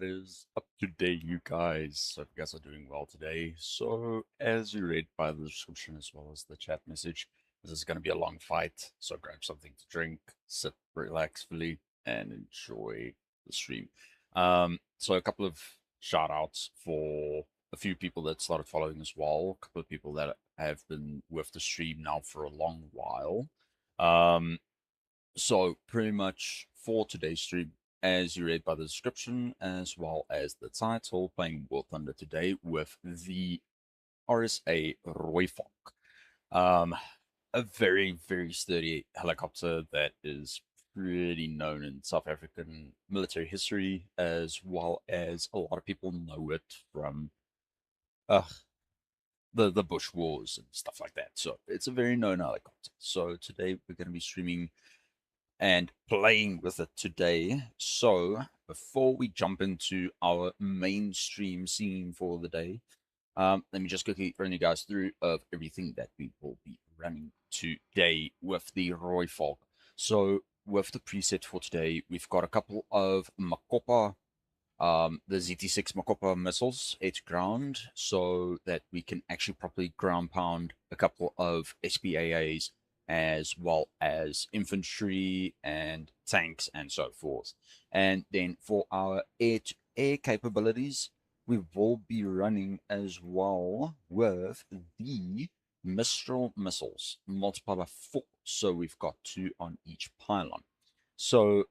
What is up today, you guys? Hope you guys are doing well today. So, as you read by the description as well as the chat message, this is going to be a long fight. So, grab something to drink, sit, relax fully, and enjoy the stream. So, a couple of shout outs for a few people that started following as well, a couple of people that have been with the stream now for a long while. Um, so pretty much for today's stream, as you read by the description, as well as the title, playing War Thunder today with the RSA Rooivalk. A very, very sturdy helicopter that is pretty known in South African military history, as well as a lot of people know it from uh, the Bush Wars and stuff like that. So it's a very known helicopter. So today we're going to be streaming and playing with it today. So before we jump into our mainstream scene for the day, let me just quickly run you guys through of everything that we will be running today with the Rooivalk. So with the preset for today, we've got a couple of Makopa, the ZT6 Makopa missiles at ground, so that we can actually properly ground pound a couple of SPAAs as well as infantry and tanks and so forth. And then for our air-to-air capabilities, we will be running as well with the Mistral missiles multiplied by 4. So we've got 2 on each pylon. So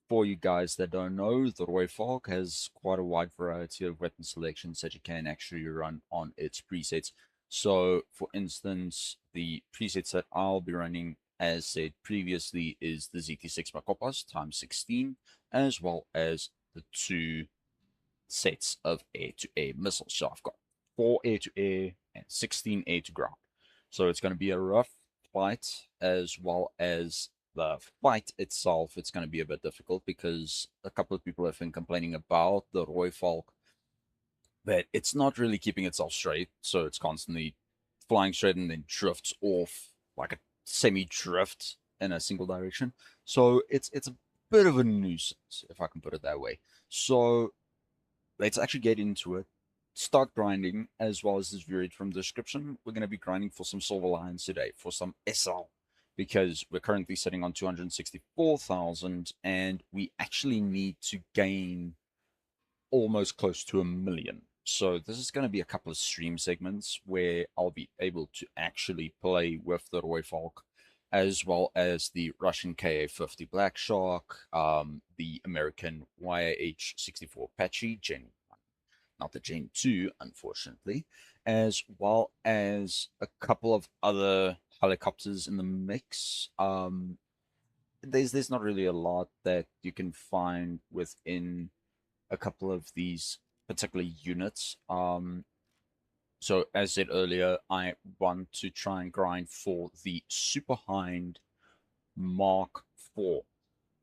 for you guys that don't know, the Rooivalk has quite a wide variety of weapon selections that you can actually run on its presets. So, for instance, the presets that I'll be running, as said previously, is the ZT6 Makopas times 16, as well as the 2 sets of air-to-air missiles. So I've got 4 air-to-air and 16 air-to-ground. So it's going to be a rough fight, as well as the fight itself. It's going to be a bit difficult because a couple of people have been complaining about the Rooivalk that it's not really keeping itself straight. So it's constantly flying straight and then drifts off like a semi-drift in a single direction. So it's a bit of a nuisance, if I can put it that way. So let's actually get into it. Start grinding, as well as this read from the description. We're going to be grinding for some silver lions today, for some SL, because we're currently sitting on 264,000, and we actually need to gain almost close to 1 million. So this is going to be a couple of stream segments where I'll be able to actually play with the Rooivalk, as well as the Russian KA-50 Black Shark, the American YH-64 Apache Gen 1, not the Gen 2, unfortunately, as well as a couple of other helicopters in the mix. There's not really a lot that you can find within a couple of these particular units. So as said earlier, I want to try and grind for the Super Hind Mark IV.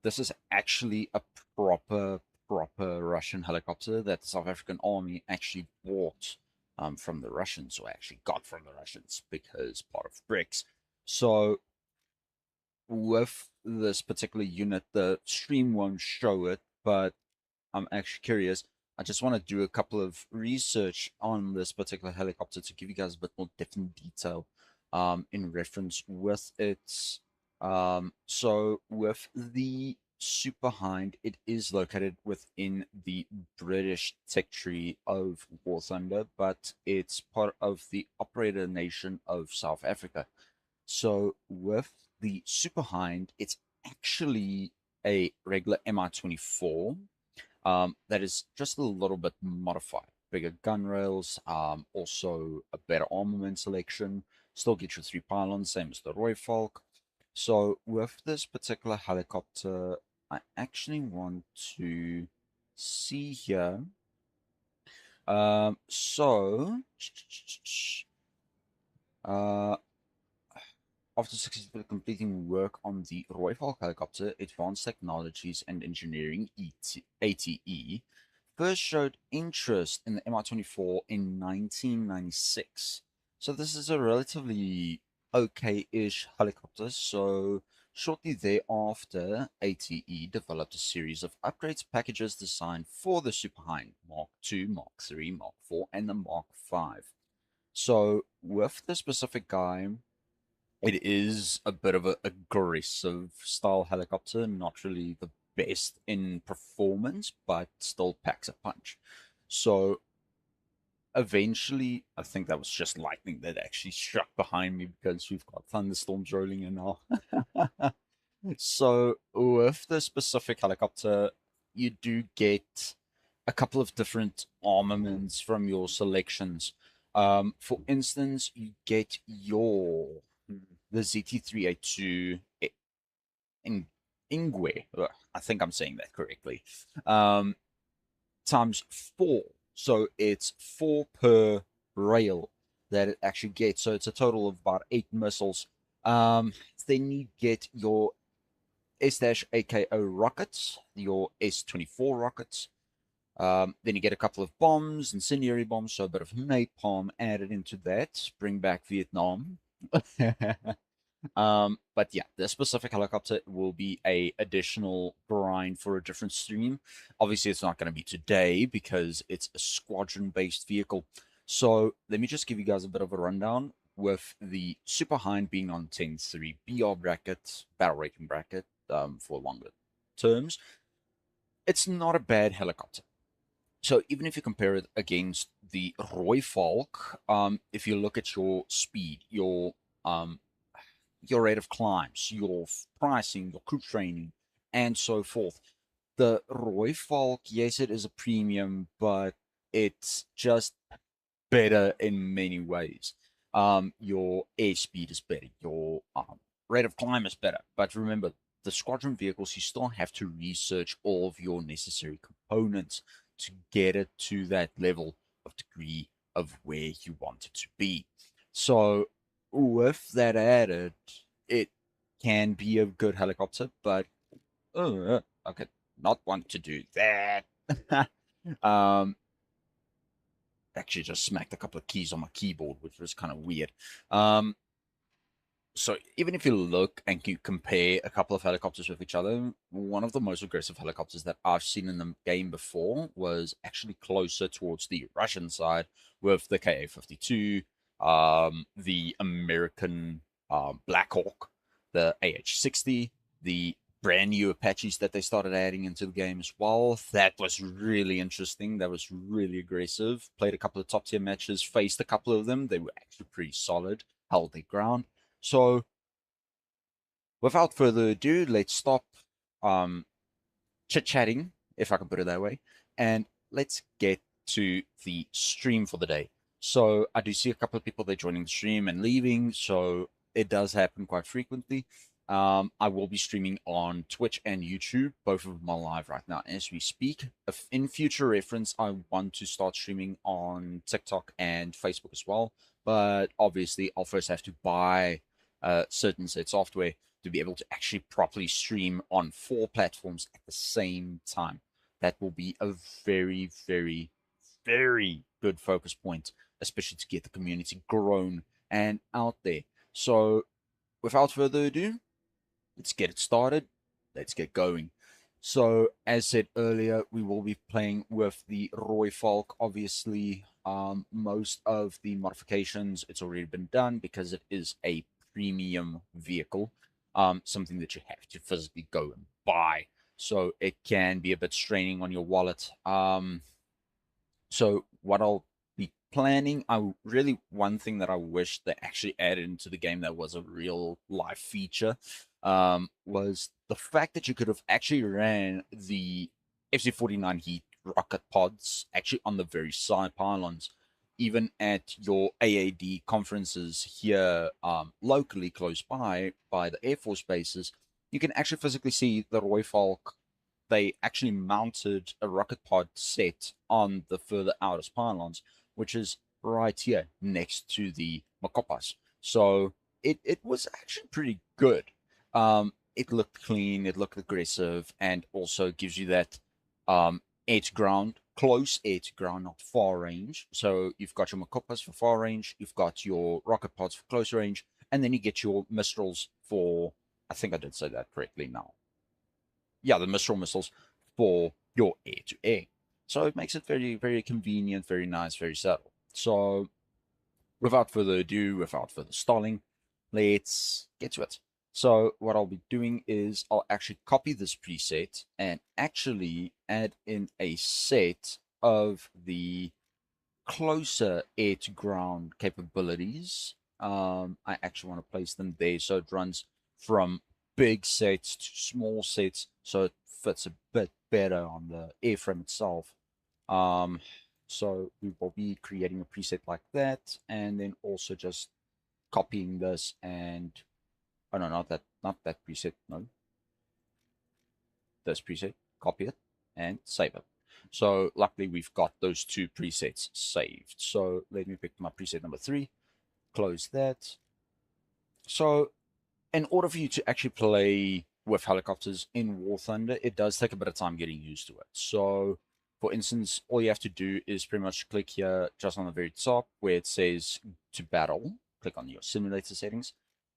This is actually a proper Russian helicopter that the South African army actually bought from the Russians, or actually got from the Russians, because part of BRICS. So with this particular unit, the stream won't show it, but I'm actually curious. I just want to do a couple of research on this particular helicopter to give you guys a bit more depth and detail in reference with its. So with the Super Hind, it is located within the British territory of War Thunder, but it's part of the operator nation of South Africa. So with the Super Hind, it's actually a regular Mi-24 that is just a little bit modified. Bigger gun rails, also a better armament selection. Still get your 3 pylons, same as the Rooivalk. So with this particular helicopter, I actually want to see here. So uh, after successfully completing work on the Rooivalk helicopter, Advanced Technologies and Engineering ATE first showed interest in the Mi-24 in 1996. So this is a relatively okay-ish helicopter. So Shortly thereafter, ATE developed a series of upgrades packages designed for the Super Hind Mark II, Mark III, Mark IV, and the Mark V. So, with the specific guy, it is a bit of an aggressive style helicopter, not really the best in performance, but still packs a punch. So, eventually, I think that was just lightning that actually struck behind me because we've got thunderstorms rolling in now. So, with the specific helicopter, you do get a couple of different armaments from your selections. For instance, you get the ZT382 in Ingwe. I think I'm saying that correctly. Times four. So it's four per rail that it actually gets. So it's a total of about 8 missiles. Then you get your S-AKO rockets, your S-24 rockets. Then you get a couple of bombs, incendiary bombs, so a bit of napalm added into that. Bring back Vietnam. But yeah, the specific helicopter will be a additional grind for a different stream. Obviously, it's not going to be today because it's a squadron-based vehicle. So let me just give you guys a bit of a rundown with the Super Hind being on 10-3 BR bracket, battle rating bracket, for longer terms. It's not a bad helicopter. So even if you compare it against the Rooivalk, if you look at your speed, your rate of climbs, your pricing, your crew training, and so forth. The Rooivalk, yes, it is a premium, but it's just better in many ways. Your airspeed is better, your rate of climb is better. But remember, the squadron vehicles, you still have to research all of your necessary components to get it to that level of degree of where you want it to be. So with that added, it can be a good helicopter, but I could not want to do that. um, Actually, just smacked a couple of keys on my keyboard, which was kind of weird. So even if you look and you compare a couple of helicopters with each other, one of the most aggressive helicopters that I've seen in the game before was actually closer towards the Russian side with the Ka-52, the American Black Hawk, the AH-60, the brand new Apaches that they started adding into the game as well. That was really interesting. That was really aggressive. Played a couple of top tier matches, faced a couple of them. They were actually pretty solid, held their ground. So, without further ado, let's stop um, chit chatting, if I can put it that way, and let's get to the stream for the day. So, I do see a couple of people that are joining the stream and leaving, so it does happen quite frequently. I will be streaming on Twitch and YouTube. Both of them are live right now as we speak. If in future reference, I want to start streaming on TikTok and Facebook as well. But obviously, I'll first have to buy certain set software to be able to actually properly stream on 4 platforms at the same time. That will be a very, very, very good focus point, especially to get the community grown and out there. So, without further ado, let's get it started. Let's get going. So, as said earlier, we will be playing with the Rooivalk. Obviously, most of the modifications, it's already been done because it is a premium vehicle, something that you have to physically go and buy. So it can be a bit straining on your wallet. So what I'll be planning, one thing that I wish they actually added into the game that was a real life feature, was the fact that you could have actually ran the FC-49 Heat rocket pods actually on the very side pylons, even at your AAD conferences here locally close by the Air Force bases. You can actually physically see the Rooivalk. They actually mounted a rocket pod set on the further outest pylons, which is right here next to the Makopas. So it was actually pretty good. It looked clean, it looked aggressive, and also gives you that air to ground, close air to ground, not far range. So you've got your Makopas for far range, you've got your rocket pods for close range, and then you get your Mistrals for I think I did say that correctly now. Yeah, the Mistral missiles for your air-to-air. So it makes it very, very convenient, very nice, very subtle. So without further ado, without further stalling, let's get to it. So what I'll be doing is I'll actually copy this preset and actually add in a set of the closer air to ground capabilities. I actually want to place them there so it runs from big sets to small sets so it fits a bit better on the airframe itself. Um, so we will be creating a preset like that, and then also just copying this and oh no, not that preset, no, this preset, copy it and save it. So luckily we've got those two presets saved. So let me pick my preset number 3, close that. So in order for you to actually play with helicopters in War Thunder, it does take a bit of time getting used to it. So for instance, all you have to do is pretty much click here just on the very top where it says to battle, click on your simulator settings,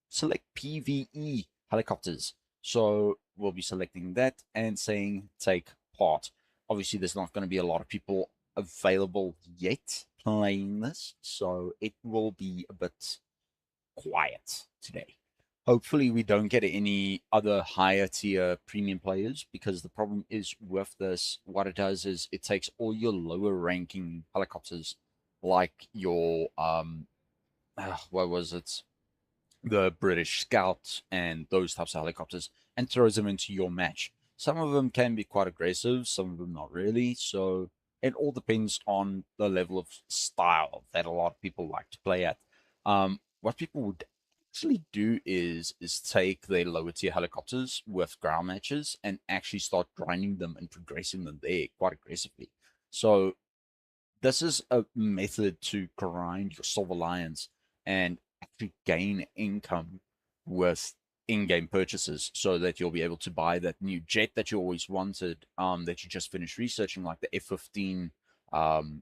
select PvE helicopters. So we'll be selecting that and saying take part. Obviously, there's not going to be a lot of people available yet playing this, so it will be a bit quiet today. Hopefully, we don't get any other higher tier premium players because the problem is with this, what it does is it takes all your lower ranking helicopters, like your what was it? The British Scout and those types of helicopters and throws them into your match. Some of them can be quite aggressive, some of them not really. So it all depends on the level of style that a lot of people like to play at. What people would actually do is take their lower tier helicopters with ground matches and actually start grinding them and progressing them there quite aggressively. So this is a method to grind your Silver Lions and actually gain income with in-game purchases so that you'll be able to buy that new jet that you always wanted, that you just finished researching, like the F-15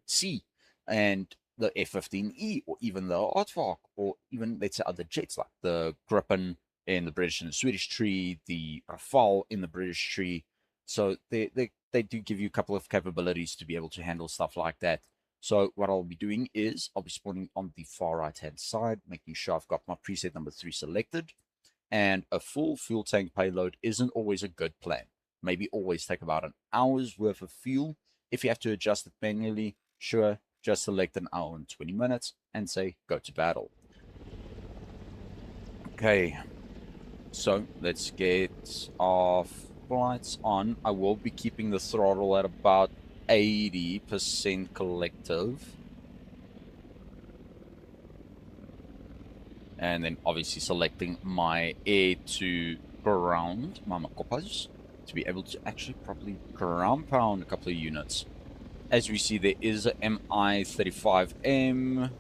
C and the F-15E, or even the Aardvark, or even, let's say, other jets like the Gripen in the British and the Swedish tree, the Rafale in the British tree. So they do give you a couple of capabilities to be able to handle stuff like that. So what I'll be doing is I'll be spawning on the far right hand side, making sure I've got my preset number 3 selected. And a full fuel tank payload isn't always a good plan. Maybe always take about an hour's worth of fuel. If you have to adjust it manually, sure, just select an hour and 20 minutes and say go to battle. Okay, so let's get our flights on. I will be keeping the throttle at about 80% collective. And then obviously selecting my air to ground, my Makopas, to be able to actually properly ground pound a couple of units. As we see, there is a MI-35M,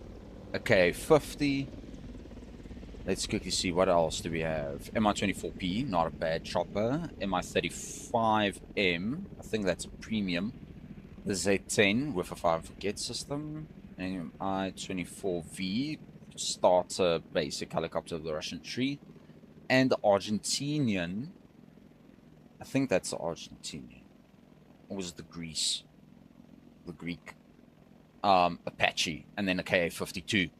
a KA-50. Let's quickly see what else do we have. MI-24P, not a bad chopper. MI-35M, I think that's a premium. The Z-10 with a fire and forget system. MI-24V, starter basic helicopter of the Russian tree. And the Argentinian, I think that's the Argentinian. Or was it the Greece? The Greek. Apache, and then a KA-52.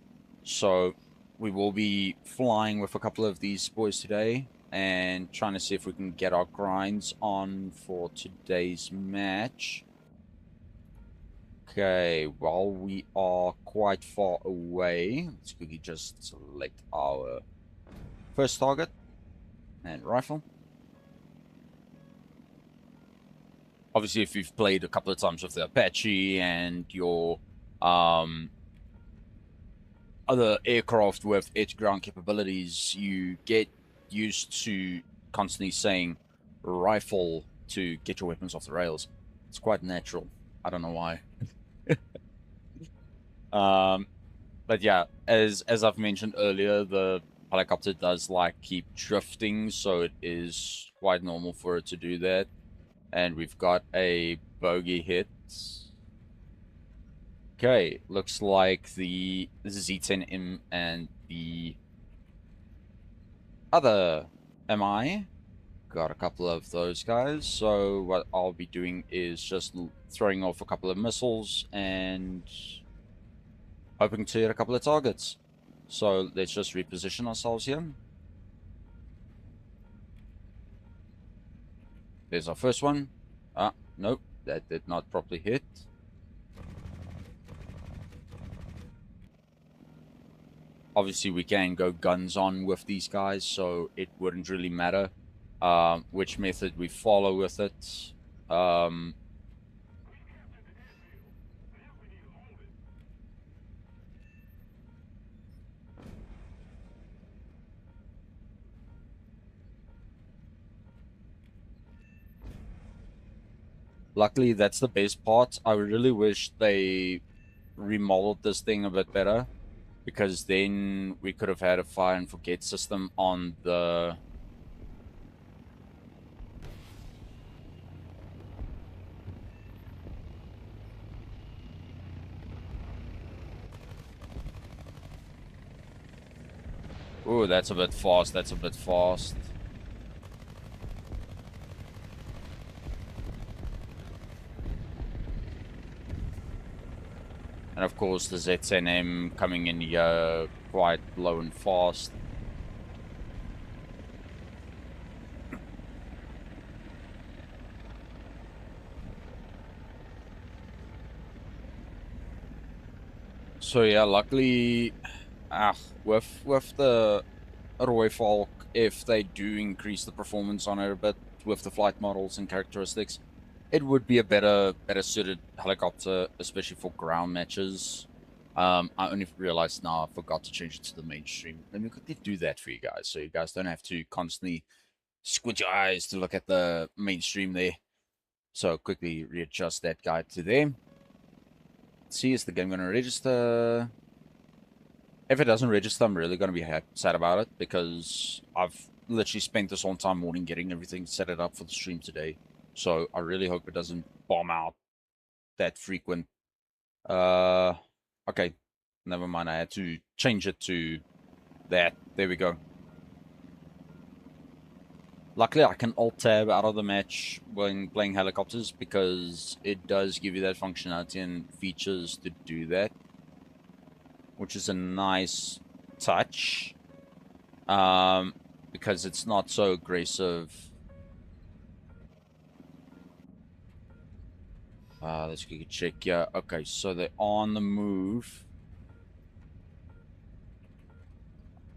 So we will be flying with a couple of these boys today and trying to see if we can get our grinds on for today's match. Okay, while we are quite far away, let's quickly just select our first target and rifle. Obviously, if you've played a couple of times with the Apache and your other aircraft with air-to-ground capabilities, you get used to constantly saying rifle to get your weapons off the rails. It's quite natural. I don't know why. But yeah, as I've mentioned earlier, the helicopter does like keep drifting, so it is quite normal for it to do that. And we've got a bogey hit. Okay, looks like the Z10M and the other am I? Got a couple of those guys, so what I'll be doing is just throwing off a couple of missiles and hoping to hit a couple of targets. So let's just reposition ourselves here. There's our first one. Ah, nope, that did not properly hit. Obviously, we can go guns on with these guys, so it wouldn't really matter which method we follow with it. Luckily, that's the best part. I really wish they remodeled this thing a bit better, because then we could have had a fire and forget system on the... Ooh, that's a bit fast, that's a bit fast. And of course the ZNM coming in here quite low and fast. So yeah, luckily, with the Rooivalk, if they do increase the performance on it a bit with the flight models and characteristics, it would be a better suited helicopter, especially for ground matches. I only realized now I forgot to change it to the mainstream. Let me quickly do that for you guys, so you guys don't have to constantly squint your eyes to look at the mainstream there. So quickly readjust that guide to there. Let's see, is the game going to register? If it doesn't register, I'm really going to be sad about it, because I've literally spent this whole time morning getting everything set it up for the stream today. So I really hope it doesn't bomb out that frequent. Okay, never mind. I had to change it to that. There we go. Luckily, I can alt-tab out of the match when playing helicopters, because it does give you that functionality and features to do that, which is a nice touch, because it's not so aggressive. Let's get a check. Yeah, okay, so they're on the move.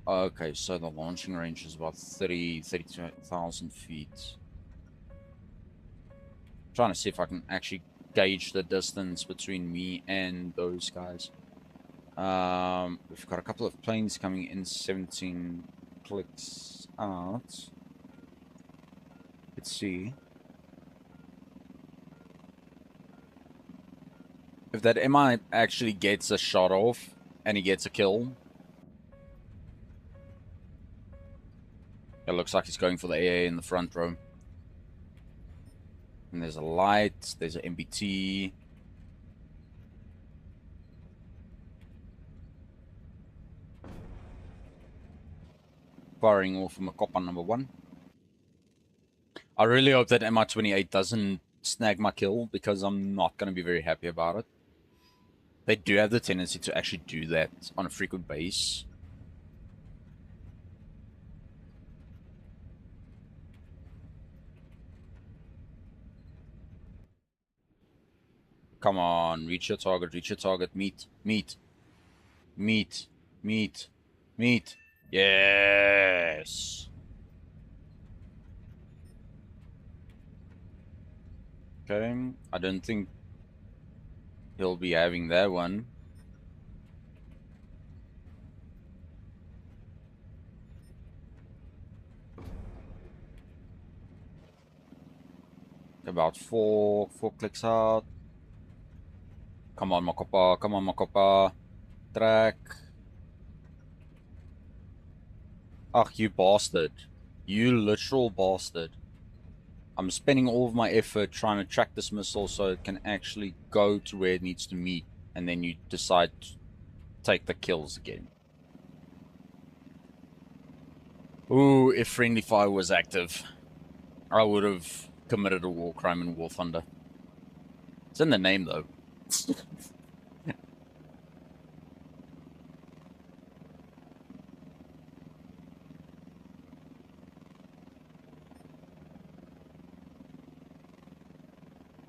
Okay, so the launching range is about 32,000 feet. Trying to see if I can actually gauge the distance between me and those guys. We've got a couple of planes coming in, 17 clicks out. Let's see. If that MI actually gets a shot off and he gets a kill, it looks like he's going for the AA in the front row. And there's a light, there's an MBT. Firing off from a cop on number 1. I really hope that MI-28 doesn't snag my kill, because I'm not going to be very happy about it. They do have the tendency to actually do that on a frequent basis. Come on, reach your target, meet, meet, meet, meet, meet. Yes! Okay, I don't think he'll be having that one. About four clicks out. Come on, Makopa, come on, Makopa. Track. Ach, you bastard. You literal bastard. I'm spending all of my effort trying to track this missile so it can actually go to where it needs to meet, and then you decide to take the kills again. Ooh, if friendly fire was active, I would have committed a war crime in War Thunder. It's in the name, though.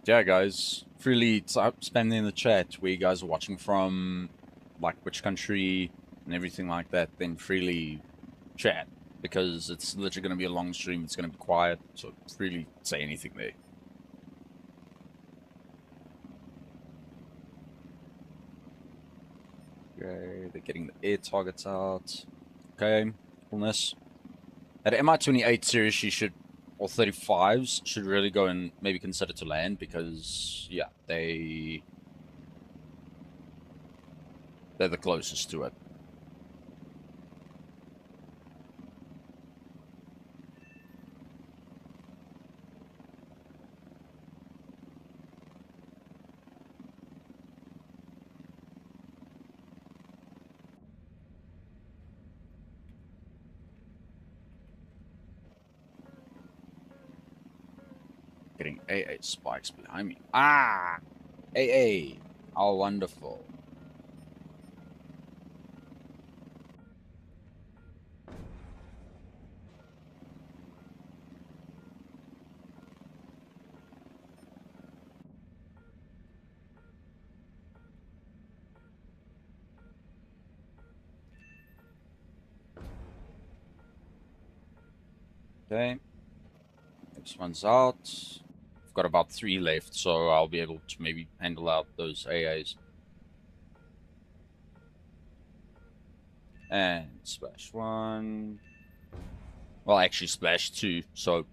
Yeah, guys, freely spam in the chat where you guys are watching from, like which country and everything like that. Then freely chat, because it's literally going to be a long stream. It's going to be quiet, so freely say anything there. Okay, they're getting the air targets out. Okay, coolness. At MI-28 series, she should, or 35s, should really go and maybe consider to land, because, yeah, they're the closest to it. Getting AA spikes behind me. Ah! AA! How wonderful. Okay. This one's out. I've got about 3 left, so I'll be able to maybe handle out those AAs. And splash 1. Well, actually splash 2, so...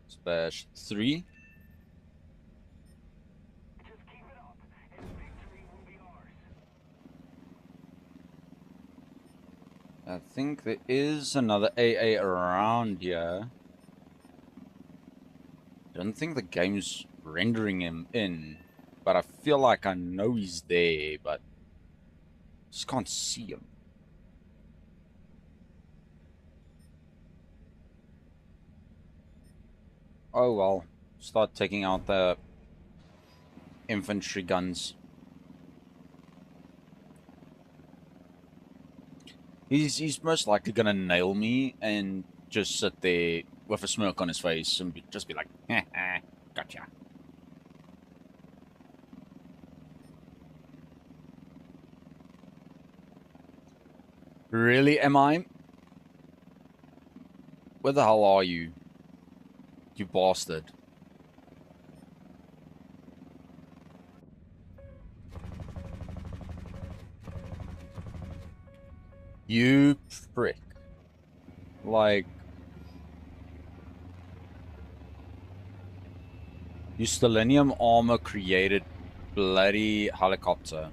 Splash 3. I think there is another AA around here. Don't think the game's rendering him in, but I feel like I know he's there, but just can't see him. Oh well, start taking out the infantry guns. He's most likely gonna nail me and just sit there with a smirk on his face and just be like, gotcha. Really, am I? Where the hell are you? You bastard. You prick. Like... You Stellinium armor created bloody helicopter.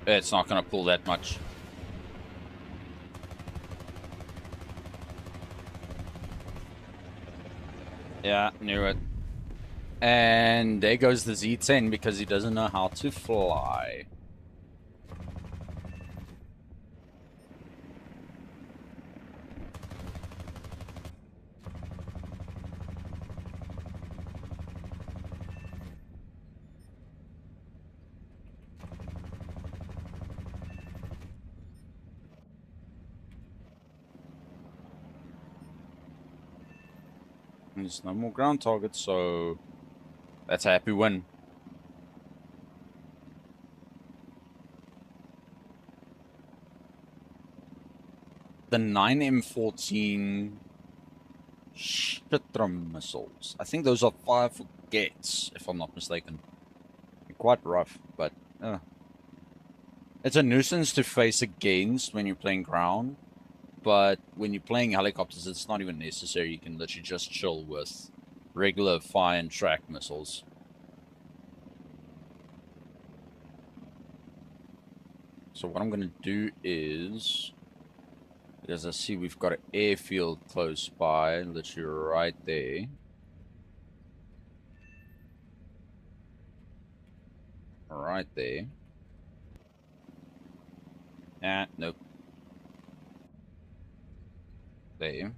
It's not gonna pull that much. Yeah, knew it. And there goes the Z10 because he doesn't know how to fly. There's no more ground targets, so that's a happy win. The 9M14 Shitram missiles. I think those are 5 for, if I'm not mistaken. They're quite rough, but... It's a nuisance to face against when you're playing ground, but when you're playing helicopters, it's not even necessary. You can literally just chill with regular fire and track missiles. So what I'm going to do is, as I see we've got an airfield close by, literally right there. Right there. Ah, nope. There.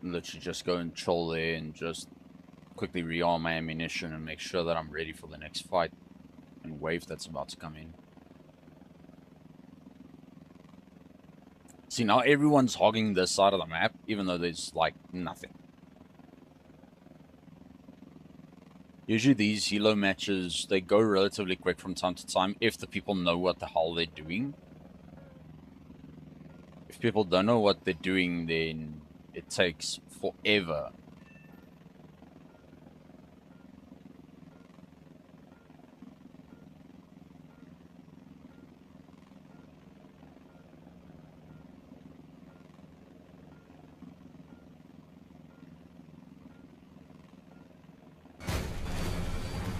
Literally just go and chill there and just quickly rearm my ammunition and make sure that I'm ready for the next fight and wave that's about to come in. See, now everyone's hogging this side of the map, even though there's, like, nothing. Usually these helo matches, they go relatively quick from time to time if the people know what the hell they're doing. If people don't know what they're doing, then it takes forever.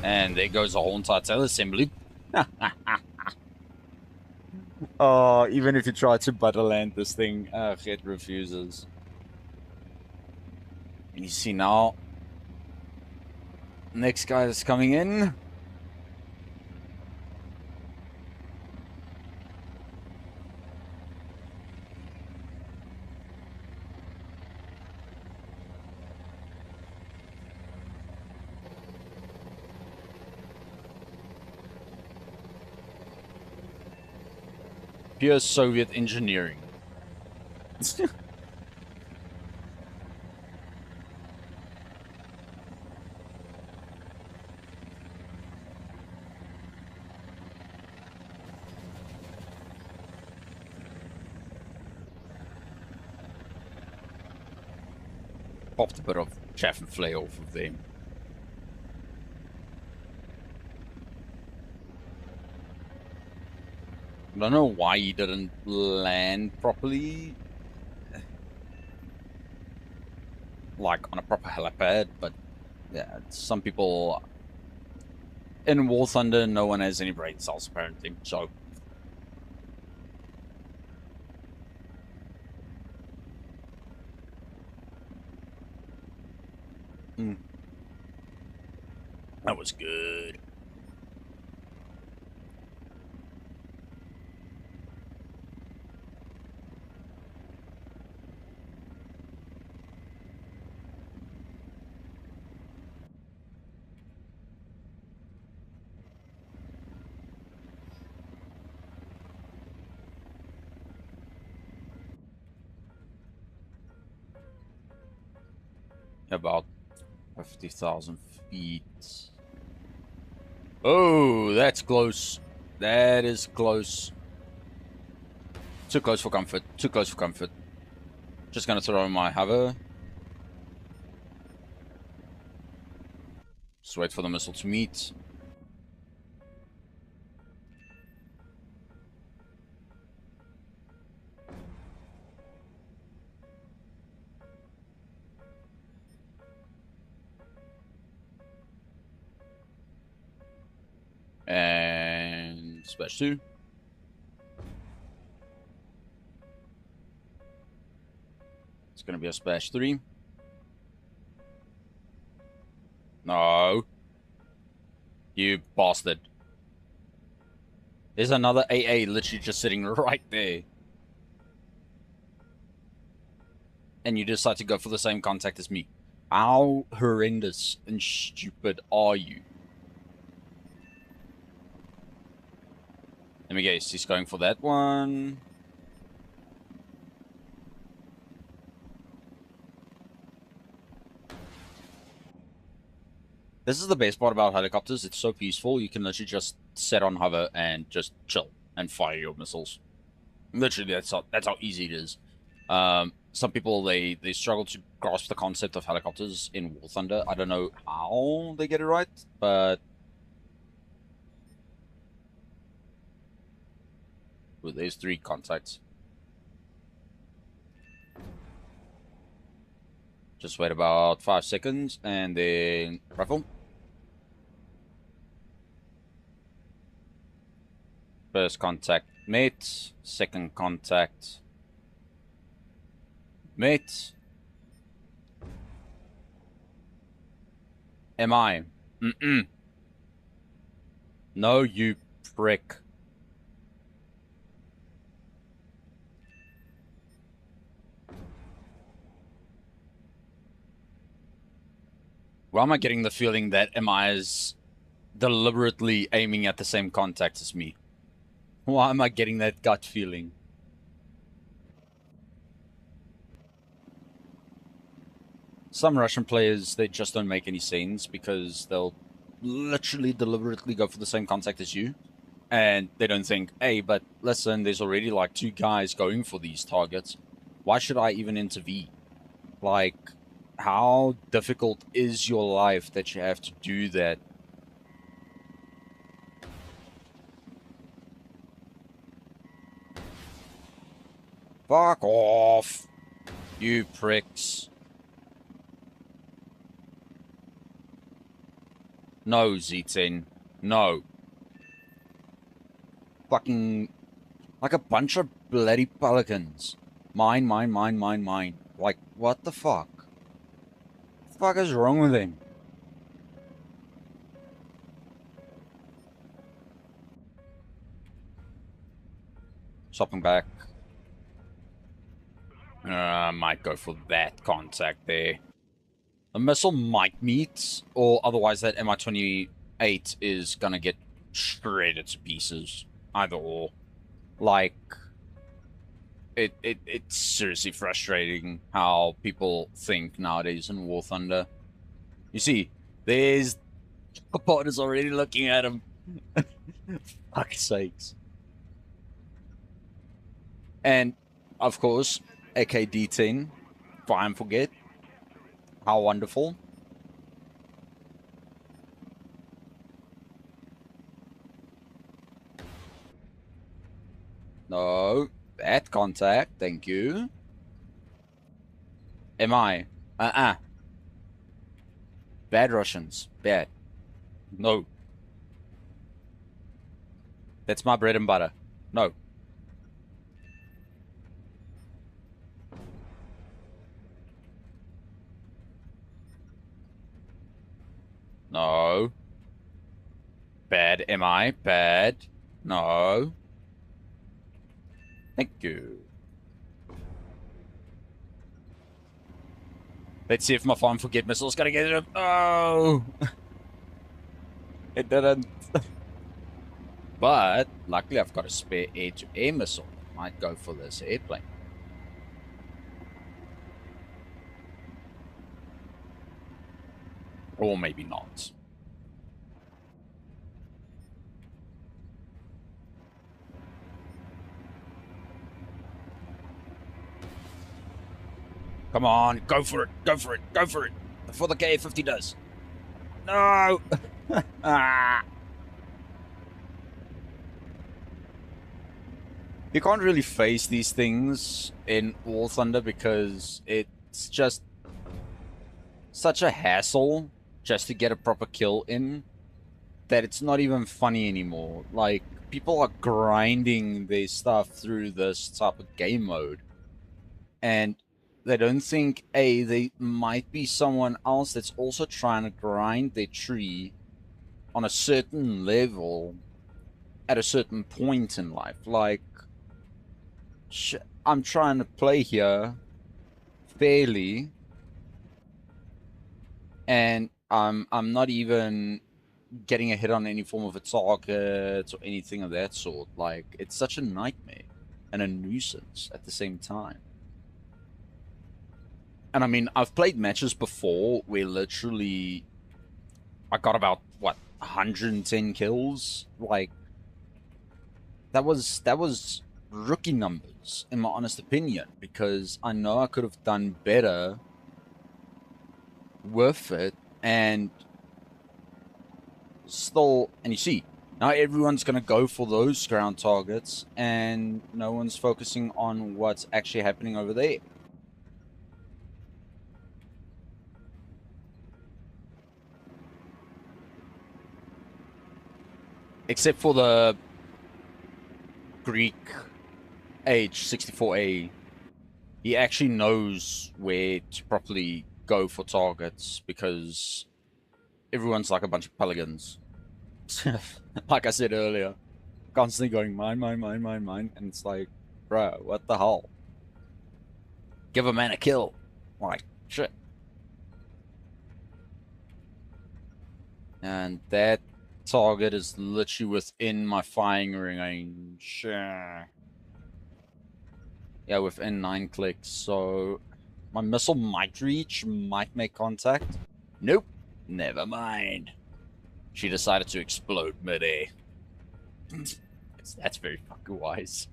And there goes a whole entire tail assembly. Oh, even if you try to butter land this thing, it refuses. And you see now, next guy is coming in. Pure Soviet engineering. Popped a bit of chaff and flay off of them. I don't know why he didn't land properly, like on a proper helipad, but yeah, some people in War Thunder, no one has any brain cells apparently, so. That was good. About 50,000 feet. Oh, that's close. That is close. Too close for comfort. Too close for comfort. Just gonna throw in my hover. Just wait for the missile to meet. And splash 2. It's gonna be a splash 3. No. You bastard. There's another AA literally just sitting right there. And you decide to go for the same contact as me. How horrendous and stupid are you? Let me guess, he's going for that one. This is the best part about helicopters. It's so peaceful. You can literally just set on hover and just chill and fire your missiles. Literally, that's how easy it is. Some people, they struggle to grasp the concept of helicopters in War Thunder. I don't know how they get it right, but Well, there's 3 contacts. Just wait about 5 seconds and then rifle. First contact, mate. Second contact, mate. Am I? No, you prick. Why am I getting the feeling that MI is deliberately aiming at the same contact as me? Why am I getting that gut feeling? Some Russian players, they just don't make any sense because they'll literally deliberately go for the same contact as you. And they don't think, hey, but listen, there's already like 2 guys going for these targets. Why should I even intervene? Like, how difficult is your life that you have to do that? Fuck off, you pricks. No, Z10. No. Fucking... like a bunch of bloody pelicans. Mine, mine, mine, mine, mine. Like, what the fuck? What the fuck is wrong with him? Swapping back. Might go for that contact there. A missile might meet, or otherwise that Mi-28 is gonna get shredded to pieces. Either or. Like, it's seriously frustrating how people think nowadays in War Thunder. You see, there's opponents already looking at him. Fuck's sakes. And, of course, AKD-10, try and forget. How wonderful. No, bad contact, thank you. Am I? Bad Russians, bad. No. That's my bread and butter. No. No. Bad, am I? Bad. No. Thank you. Let's see if my farm forget missile's gonna get it. Oh! It didn't. But, luckily I've got a spare air-to-air missile. Might go for this airplane. Or maybe not. Come on, go for it, go for it, go for it. Before the KA-50 does. No! Ah! You can't really face these things in War Thunder because it's just such a hassle just to get a proper kill in that it's not even funny anymore. Like, people are grinding their stuff through this type of game mode. And they don't think, hey, there might be someone else that's also trying to grind their tree on a certain level at a certain point in life. Like, I'm trying to play here fairly, and I'm not even getting a hit on any form of a target or anything of that sort. Like, it's such a nightmare and a nuisance at the same time. And I mean, I've played matches before where literally I got about, what, 110 kills? Like, that was rookie numbers, in my honest opinion, because I know I could have done better with it, and still, and you see, Now everyone's going to go for those ground targets, and no one's focusing on what's actually happening over there. Except for the Greek H-64A. He actually knows where to properly go for targets because everyone's like a bunch of pelicans. Like I said earlier, constantly going mine, mine, mine, mine, mine, and it's like, bro, what the hell? Give a man a kill. Like, shit. And that target is literally within my firing range. Yeah, within 9 clicks. So my missile might reach, might make contact. Nope. Never mind. She decided to explode mid-air. That's very fucking wise.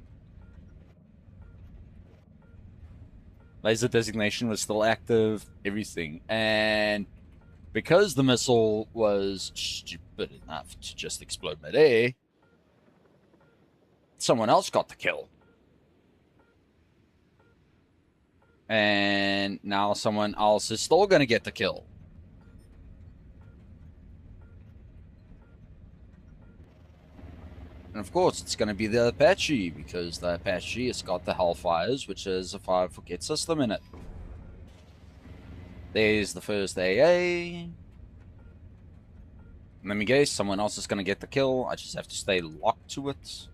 Laser designation was still active, everything. And because the missile was stupid enough to just explode mid-air, someone else got the kill. And now someone else is still going to get the kill. And of course, it's going to be the Apache, because the Apache has got the Hellfires, which is a fire forget system in it. There's the first AA. Let me guess, someone else is going to get the kill. I just have to stay locked to it.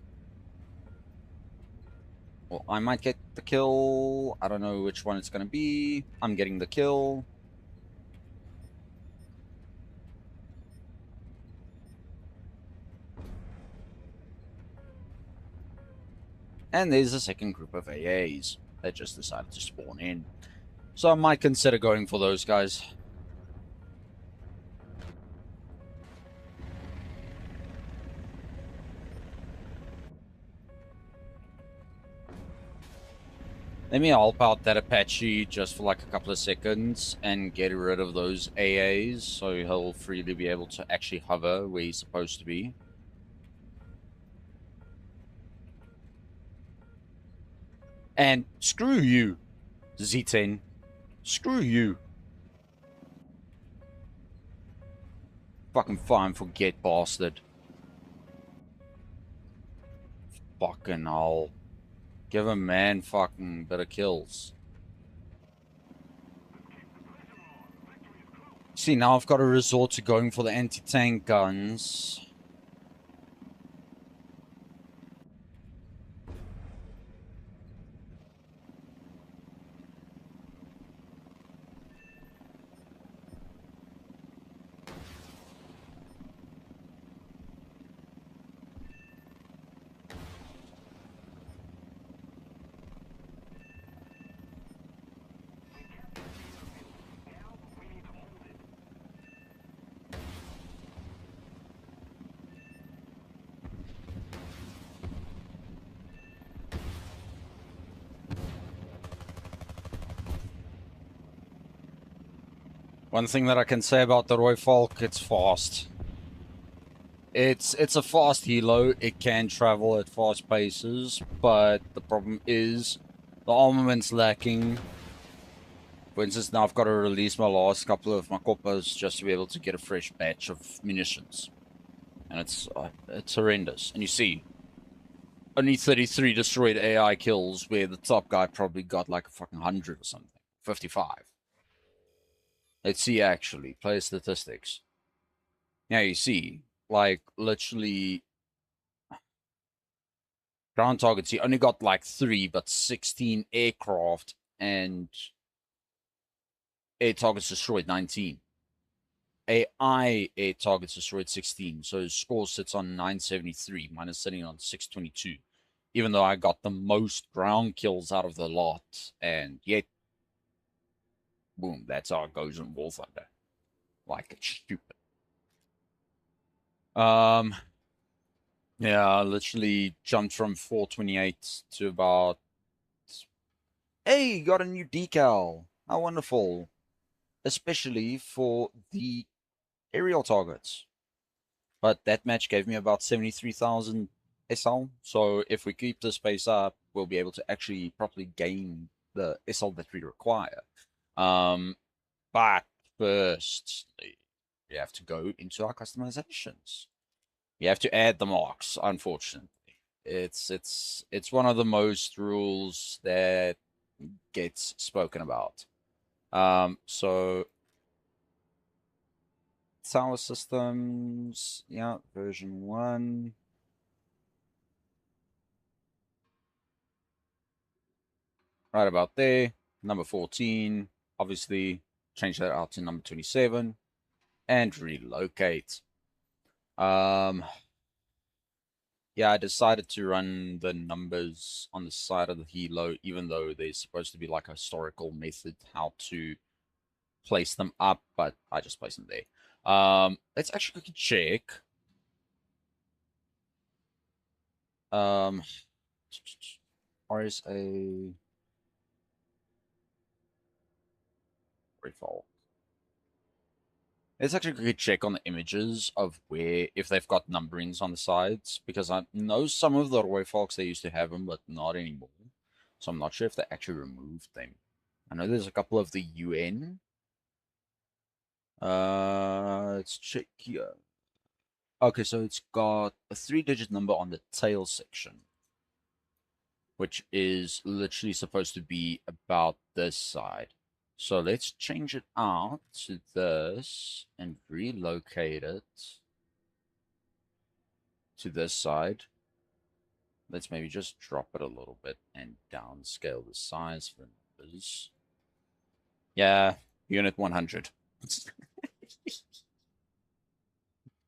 Well, I might get the kill. I don't know which one it's going to be. I'm getting the kill. And there's a second group of AAs that just decided to spawn in. So I might consider going for those guys. Let me help out that Apache just for like a couple of seconds and get rid of those AAs so he'll freely be able to actually hover where he's supposed to be. And screw you, Z10. Screw you. Fucking fine, forget, bastard. Fucking hell. Give a man fucking better kills. See, now I've got to resort to going for the anti-tank guns. One thing that I can say about the Rooivalk, it's fast. It's a fast helo. It can travel at fast paces, but the problem is the armament's lacking. For instance, now I've got to release my last couple of my coppers just to be able to get a fresh batch of munitions. And it's horrendous. And you see, only 33 destroyed AI kills, where the top guy probably got like a fucking 100 or something. 55. Let's see, actually. Player statistics. Now you see, like, literally, ground targets, he only got like 3, but 16 aircraft, and air targets destroyed 19. AI air targets destroyed 16, so his score sits on 973, mine is sitting on 622. Even though I got the most ground kills out of the lot, and yet, boom, that's how it goes in War Thunder. Like, it's stupid. Yeah, I literally jumped from 428 to about... Hey, got a new decal. How wonderful. Especially for the aerial targets. but that match gave me about 73,000 SL. So if we keep this pace up, we'll be able to actually properly gain the SL that we require. But firstly, we have to go into our customizations. You have to add the marks, unfortunately. It's one of the most rules that gets spoken about. So tower systems, yeah, version 1. Right about there. Number 14. Obviously, change that out to number 27 and relocate. Yeah, I decided to run the numbers on the side of the helo, even though there's supposed to be like a historical method how to place them up, but I just place them there. Let's actually quickly check. Um, RSA Rooivalk. Let's actually quickly check on the images of where, if they've got numberings on the sides, because I know some of the Rooivalks they used to have them, but not anymore. So I'm not sure if they actually removed them. I know there's a couple of the UN. Let's check here. Okay, so it's got a 3-digit number on the tail section, which is literally supposed to be about this side. So let's change it out to this and relocate it to this side. Let's maybe just drop it a little bit and downscale the size for numbers. Yeah, unit 100.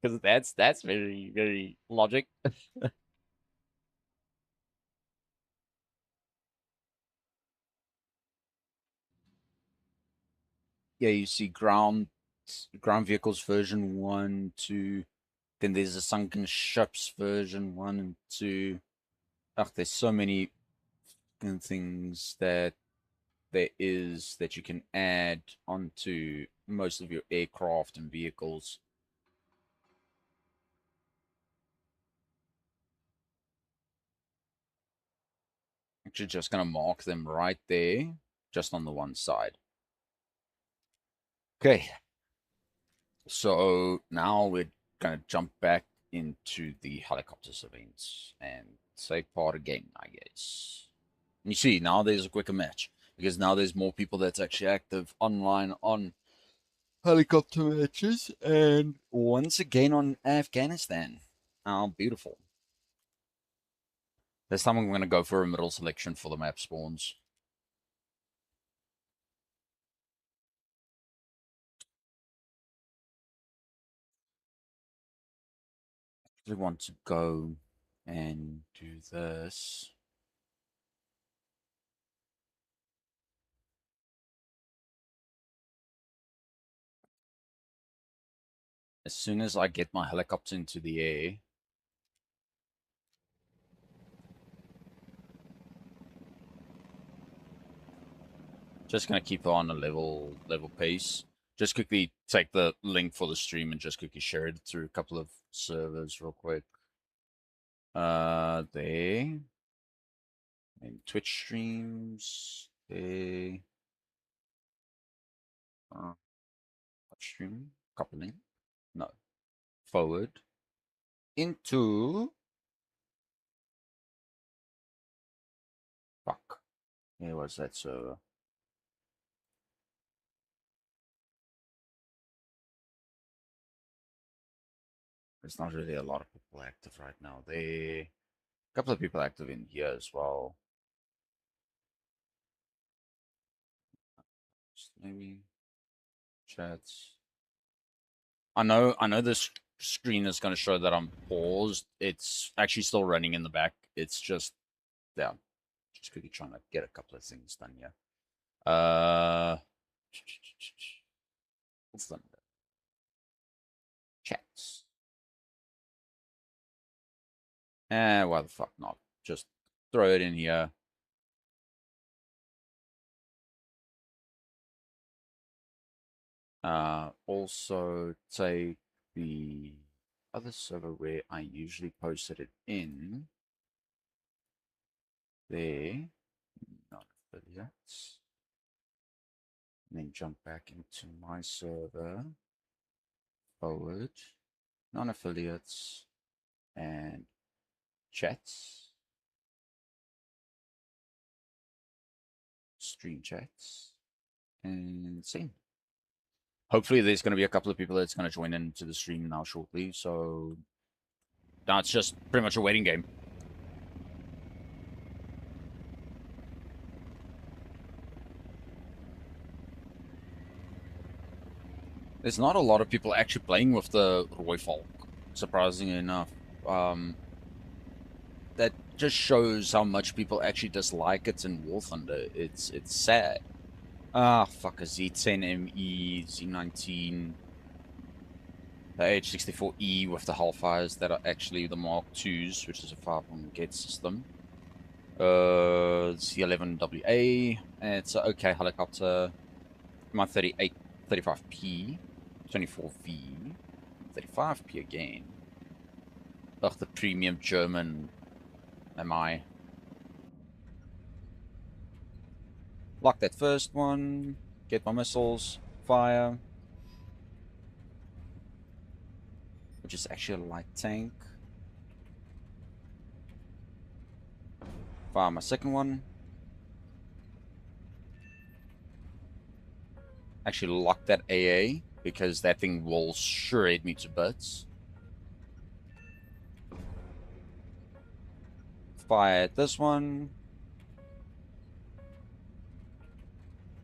Because that's very, very logic. Yeah, you see ground vehicles version 1, 2. Then there's a sunken ships version 1 and 2. Ugh, there's so many things that there is that you can add onto most of your aircraft and vehicles. Actually, just going to mark them right there, just on the one side. Okay, so now we're going to jump back into the helicopters events and take part again, I guess. And you see, now there's a quicker match because now there's more people that's actually active online on helicopter matches and once again on Afghanistan. How beautiful. This time I'm going to go for a middle selection for the map spawns. I want to go and do this. As soon as I get my helicopter into the air, just gonna keep it on a level pace. Just quickly take the link for the stream and just quickly share it through a couple of servers real quick. There. And Twitch streams. There. Stream. Coupling. No. Forward. Into. Fuck. Where was that server? There's not really a lot of people active right now. There. A couple of people active in here as well. Just maybe chats. I know this screen is going to show that I'm paused. It's actually still running in the back. It's just, yeah, just quickly trying to get a couple of things done here. What's the chats? Why the fuck not? Just throw it in here. Also take the other server where I usually posted it in. There, not affiliates. And then jump back into my server, forward, non-affiliates, and chats, stream chats, and same. Hopefully there's going to be a couple of people that's going to join into the stream now shortly, so now it's just pretty much a waiting game. There's not a lot of people actually playing with the Rooivalk, surprisingly enough. That just shows how much people actually dislike it in War Thunder. It's sad. Ah, fuck, a Z10ME, Z19, the H64E with the Hellfires that are actually the Mark IIs, which is a 5-1 gate system. Z11WA, it's an okay helicopter. My 35P, 24V, 35P again. Ugh, the premium German MI. Lock that first one, get my missiles, fire. Which is actually a light tank. Fire my second one. Actually lock that AA, because that thing will shred me to bits. Fire at this one.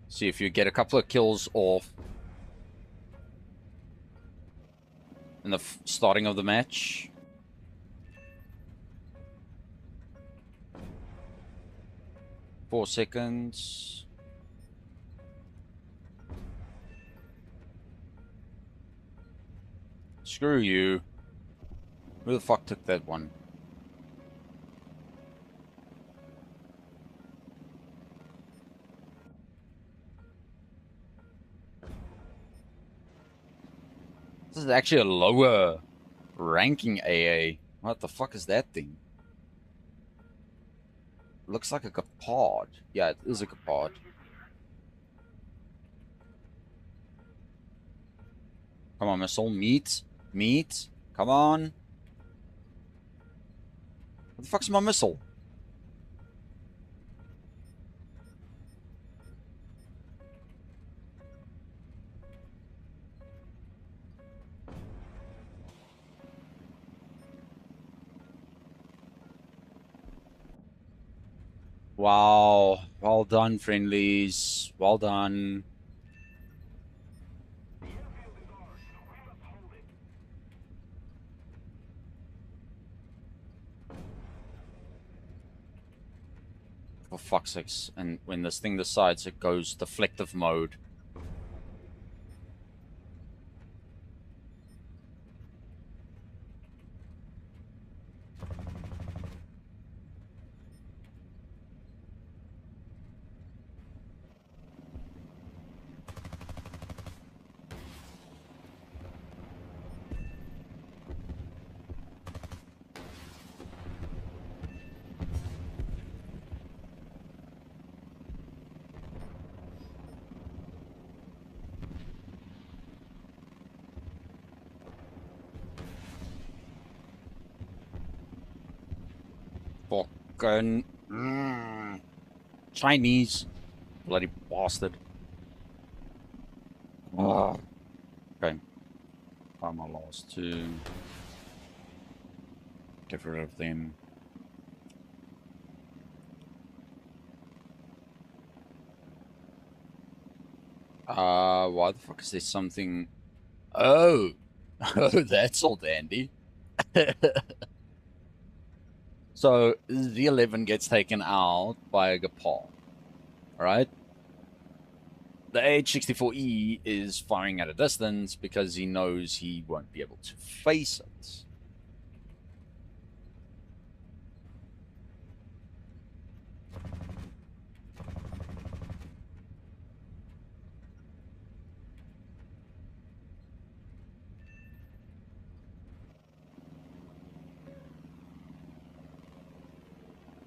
See if you get a couple of kills off in the starting of the match. Four seconds. Screw you. Who the fuck took that one? This is actually a lower ranking AA. What the fuck is that thing? Looks like a Gepard. Yeah, it is a Gepard. Come on, missile. Meet. Meet. Come on. What the fuck's my missile? Wow. Well done, friendlies. Well done. For fuck's sakes. And when this thing decides, it goes deflective mode. Fucking Chinese bloody bastard. Oh. Okay. Find my last two. Get rid of them. Why the fuck is there something? Oh, oh, that's all dandy. So the 11 gets taken out by a Gepard, alright? The H64E is firing at a distance because he knows he won't be able to face it.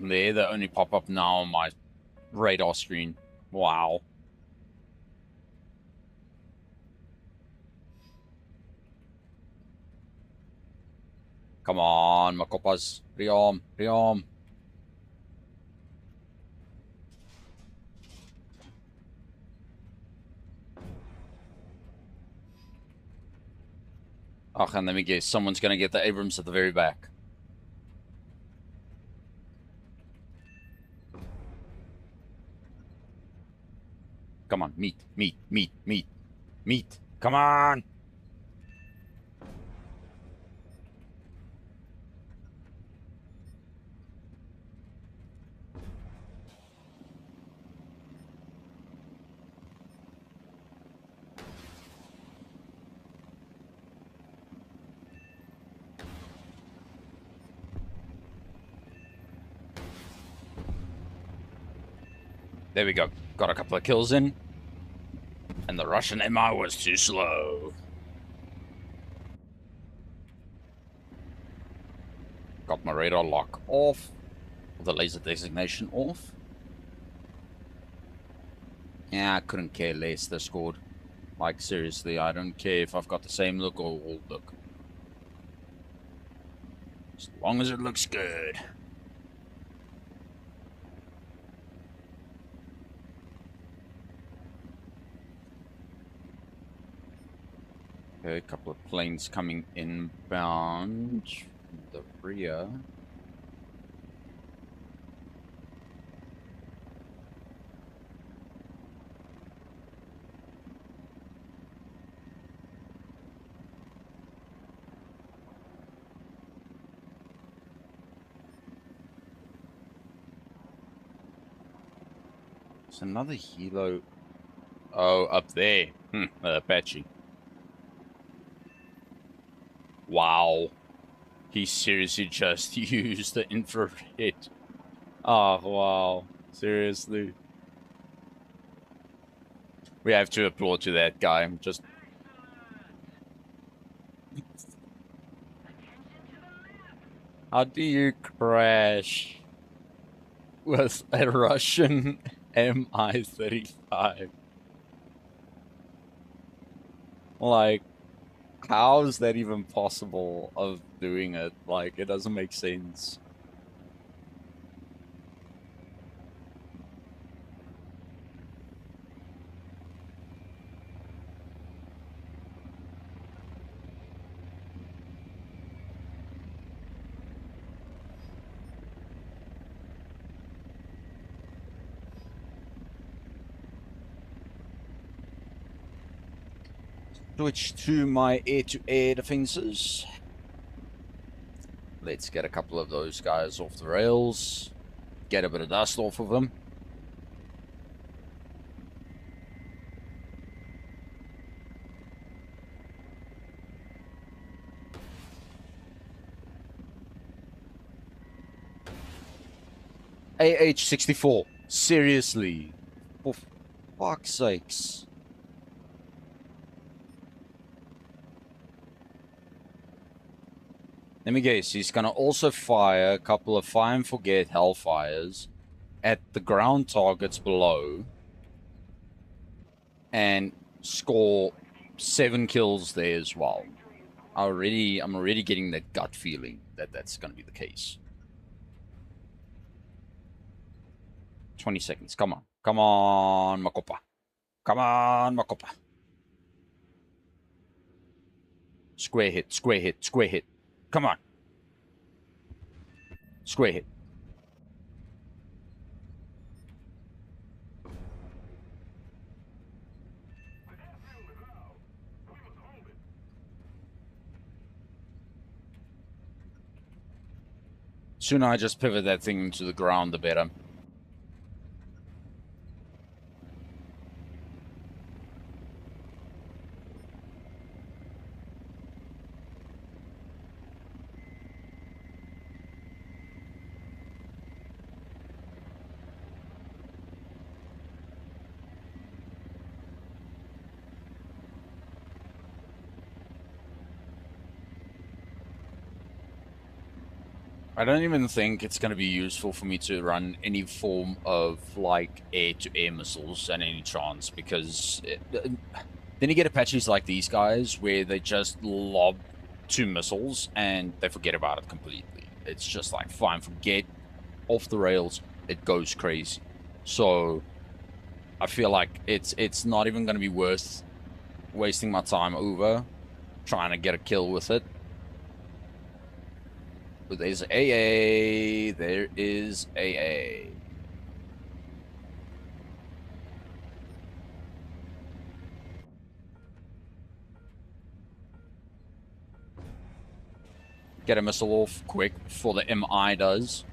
there. They only pop up now on my radar screen. Wow. Come on, Makopas. Rearm, rearm. Oh, and let me guess. Someone's going to get the Abrams at the very back. Come on, meet, meet, meet, meet, meet. Come on. There we go. Got a couple of kills in. And the Russian MI was too slow. Got my radar lock off. The laser designation off. Yeah, I couldn't care less. They scored. Like, seriously, I don't care if I've got the same look or old look. As long as it looks good. Okay, a couple of planes coming inbound from the rear. There's another helo. Oh, up there. Apache. Wow. He seriously just used the infrared. Oh, wow. Seriously. We have to applaud to that guy. Just... How do you crash with a Russian Mi-35? Like, how is that even possible of doing it? Like, it doesn't make sense. Switch to my air-to-air defenses. Let's get a couple of those guys off the rails. Get a bit of dust off of them. AH-64. Seriously. For fuck's sakes. Let me guess, he's going to also fire a couple of fire and forget Hellfires at the ground targets below and score 7 kills there as well. I'm already getting that gut feeling that that's going to be the case. 20 seconds. Come on. Come on, Makopa. Come on, Makopa. Square hit, square hit, square hit. Come on. Square hit. Sooner I just pivot that thing into the ground, the better. I don't even think it's going to be useful for me to run any form of like air-to-air missiles at any chance, because then you get Apaches like these guys where they just lob 2 missiles and they forget about it completely. It's just like, fine, forget, off the rails, it goes crazy. So I feel like it's not even going to be worth wasting my time over trying to get a kill with it. But there's AA. There is AA. Get a missile off quick before the MI does.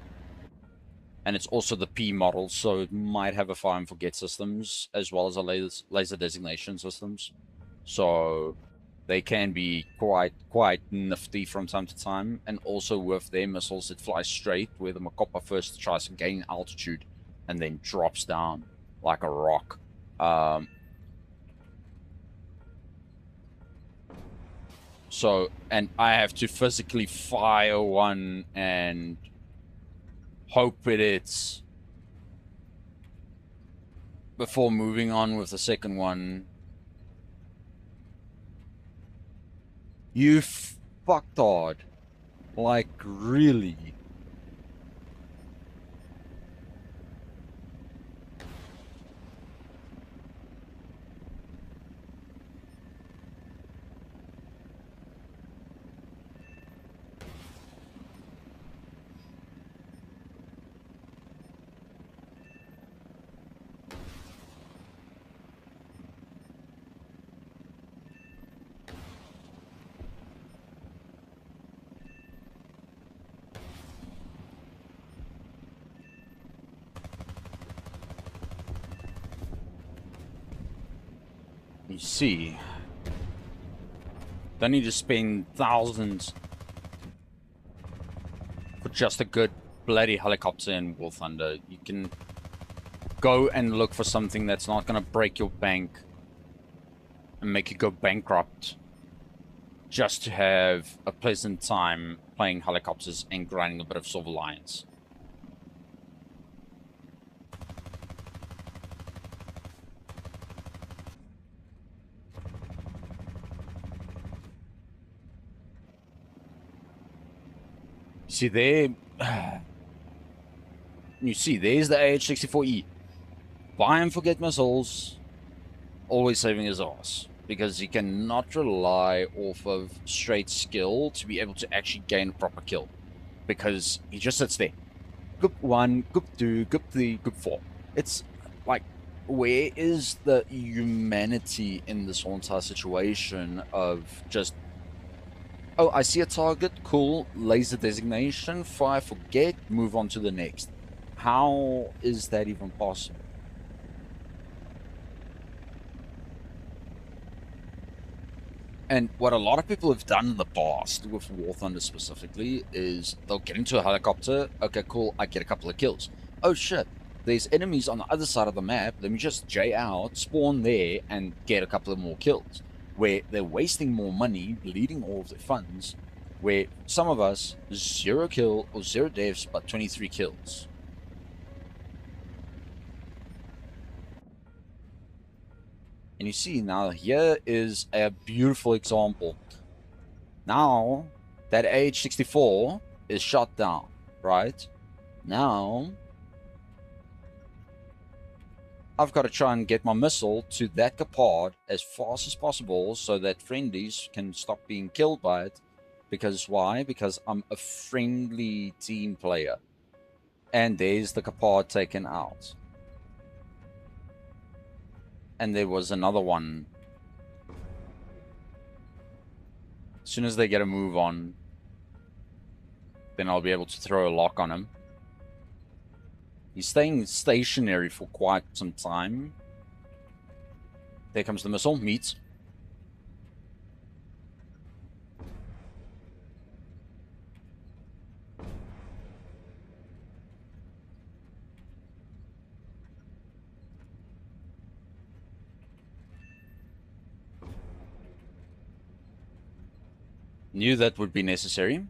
And it's also the P model, so it might have a fire and forget systems as well as a laser designation systems. So they can be quite nifty from time to time. And also with their missiles, it flies straight, where the Makopa first tries to gain altitude and then drops down like a rock. So, and I have to physically fire one and hope it hits before moving on with the second one. You fucktard. Like, really? You see, don't need to spend thousands for just a good bloody helicopter in War Thunder. You can go and look for something that's not going to break your bank and make you go bankrupt just to have a pleasant time playing helicopters and grinding a bit of Silver Lions. See there, you see, there's the AH-64E. Buy and forget missiles, always saving his ass, because he cannot rely off of straight skill to be able to actually gain a proper kill, because he just sits there. Group 1, Group 2, Group 3, Group 4. It's like, where is the humanity in this whole entire situation of just, oh, I see a target, cool, laser designation, fire, forget, move on to the next. How is that even possible? And what a lot of people have done in the past, with War Thunder specifically, is they'll get into a helicopter, okay, cool, I get a couple of kills. Oh shit, there's enemies on the other side of the map, let me just J out, spawn there, and get a couple of more kills. Where they're wasting more money, bleeding all of their funds, where some of us, 0 kill or 0 deaths, but 23 kills. And you see now, here is a beautiful example. Now, that AH-64 is shot down, right? Now, I've got to try and get my missile to that Capard as fast as possible so that friendlies can stop being killed by it. Because why? Because I'm a friendly team player. And there's the Capard taken out. And there was another one. As soon as they get a move on, then I'll be able to throw a lock on him. He's staying stationary for quite some time. There comes the missile. Meets. Knew that would be necessary.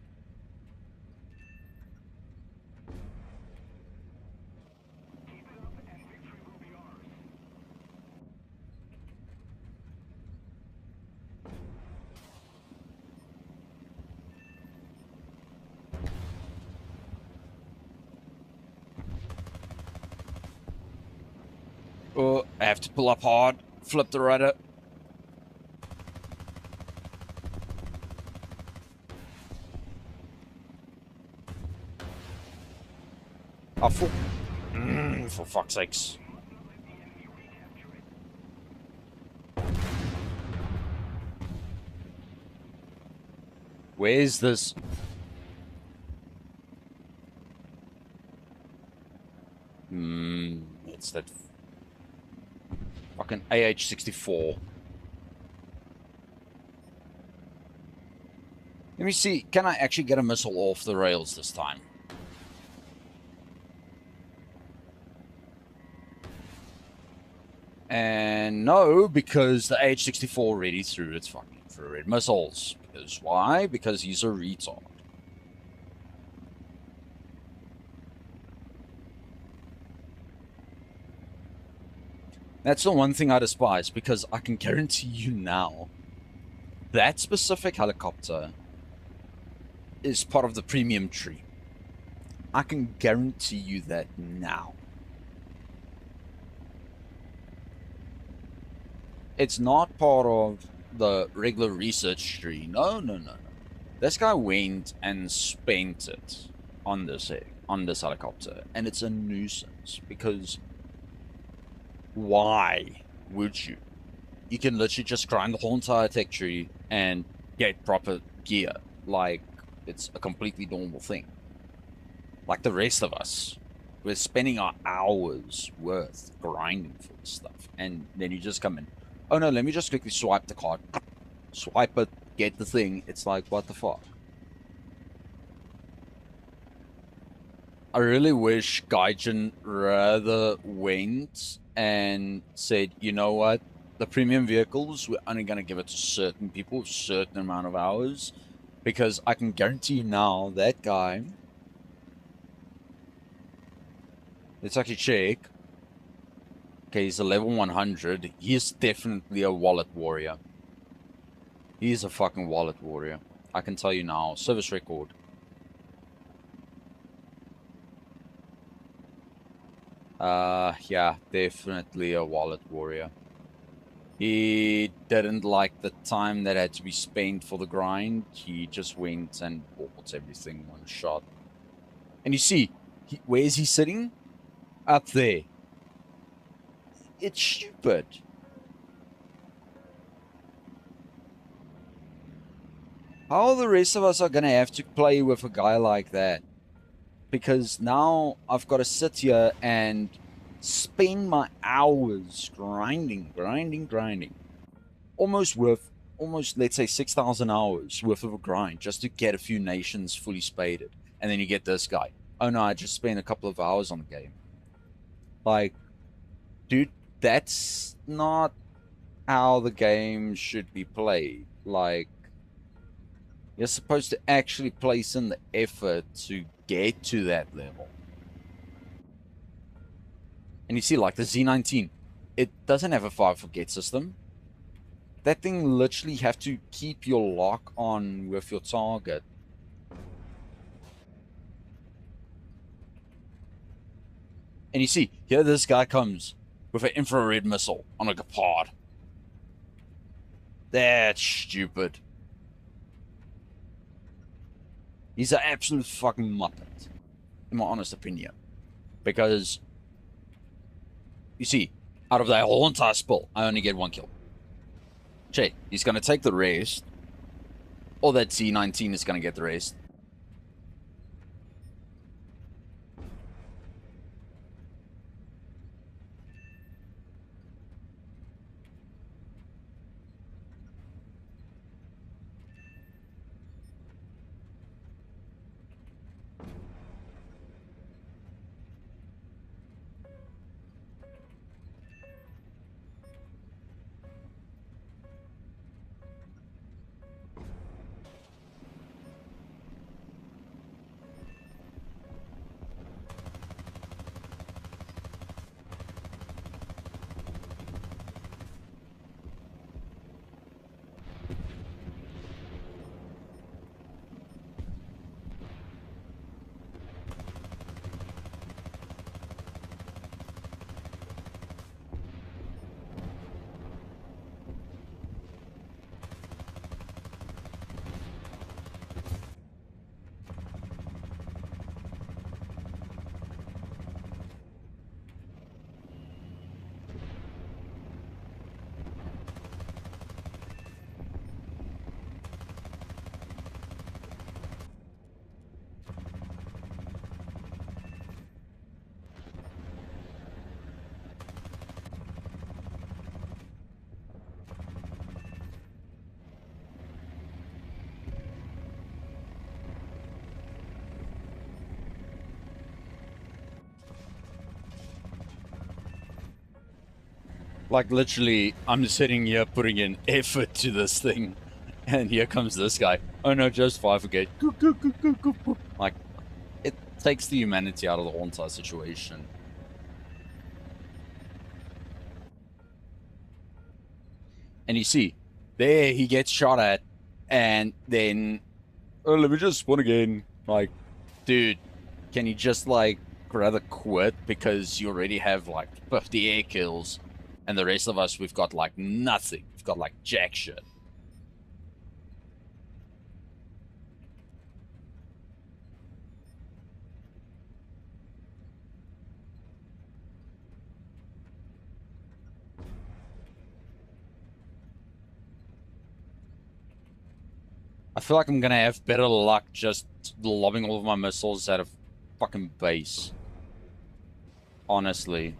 Oh, I have to pull up hard. Flip the rudder. Oh, for fuck's sakes. Where's this? It's that fucking AH-64. Let me see. Can I actually get a missile off the rails this time? And no, because the AH-64 already threw its fucking infrared missiles. Because why? Because he's a retard. That's the one thing I despise, because I can guarantee you now that specific helicopter is part of the premium tree. I can guarantee you that now. It's not part of the regular research tree. No. This guy went and spent it on this helicopter, and it's a nuisance because why would you? You can literally just grind the whole entire tech tree and get proper gear. Like, it's a completely normal thing. Like the rest of us, we're spending our hours worth grinding for this stuff, and then you just come in. Oh no, let me just quickly swipe the card. Swipe it, get the thing. It's like, what the fuck? I really wish Gaijin rather went and said, you know what? The premium vehicles, we're only going to give it to certain people, a certain amount of hours. Because I can guarantee you now, that guy... Let's actually check. Okay, he's a level 100. He is definitely a wallet warrior. He is a fucking wallet warrior. I can tell you now. Service record. Yeah, definitely a wallet warrior. He didn't like the time that had to be spent for the grind. He just went and bought everything one shot. And you see, where is he sitting? Up there. It's stupid. How the rest of us are going to have to play with a guy like that? Because now I've got to sit here and spend my hours grinding. Almost, let's say, 6,000 hours worth of a grind just to get a few nations fully spaded. And then you get this guy. Oh no, I just spent a couple of hours on the game. Like, dude, that's not how the game should be played. Like, you're supposed to actually place in the effort to get to that level. And you see, like the Z19, it doesn't have a fire forget system. That thing literally have to keep your lock on with your target. And you see, here this guy comes with an infrared missile on a Gepard. That's stupid. He's an absolute fucking muppet, in my honest opinion. Because, you see, out of that whole entire spill, I only get one kill. Check, he's going to take the rest. Or that Z19 is going to get the rest. Like, literally, I'm sitting here putting in effort to this thing, and here comes this guy. Oh no, just 5 again. Like, it takes the humanity out of the whole entire situation. And you see, there he gets shot at, and then, oh, let me just spawn again. Like, dude, can you just, like, rather quit because you already have, like, 50 air kills, and the rest of us, we've got, like, nothing. We've got, like, jack shit. I feel like I'm gonna have better luck just lobbing all of my missiles out of fucking base. Honestly.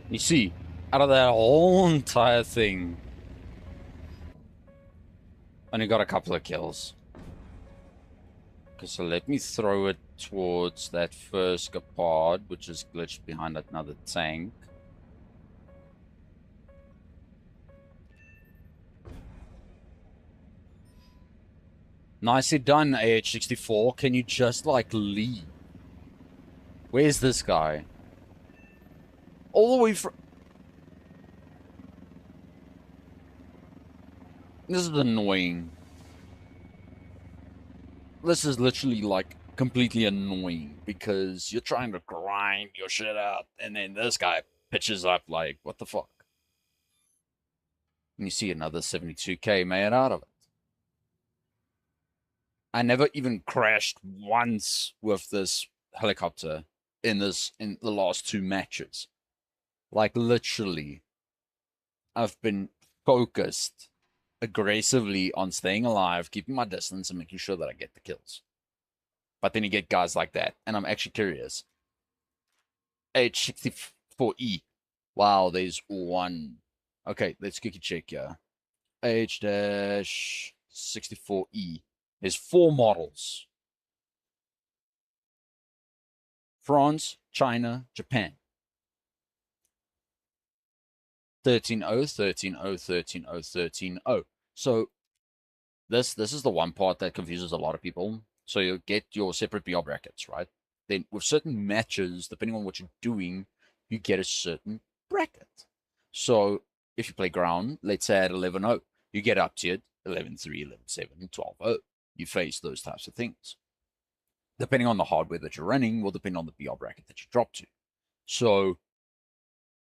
You see, out of that whole entire thing, only got a couple of kills. Okay, so let me throw it towards that first Gepard, which is glitched behind another tank. Nicely done, AH-64. Can you just, like, leave? Where's this guy? All the way from... This is annoying. This is literally, like, completely annoying because you're trying to grind your shit out, and then this guy pitches up like, what the fuck? And you see another 72k made out of it. I never even crashed once with this helicopter in the last 2 matches. Like, literally, I've been focused aggressively on staying alive, keeping my distance, and making sure that I get the kills. But then you get guys like that, and I'm actually curious. H64E. Wow, there's one. Okay, let's quickly check here. H-64E. There's 4 models. France, China, Japan. 13.0, 13.0, 13.0, 13.0. So this is the one part that confuses a lot of people. So you get your separate BR brackets, right? Then with certain matches, depending on what you're doing, you get a certain bracket. So if you play ground, let's say at 11.0, you get up tiered 11.3, 11.7, 12.0. You face those types of things. Depending on the hardware that you're running, will depend on the BR bracket that you drop to. So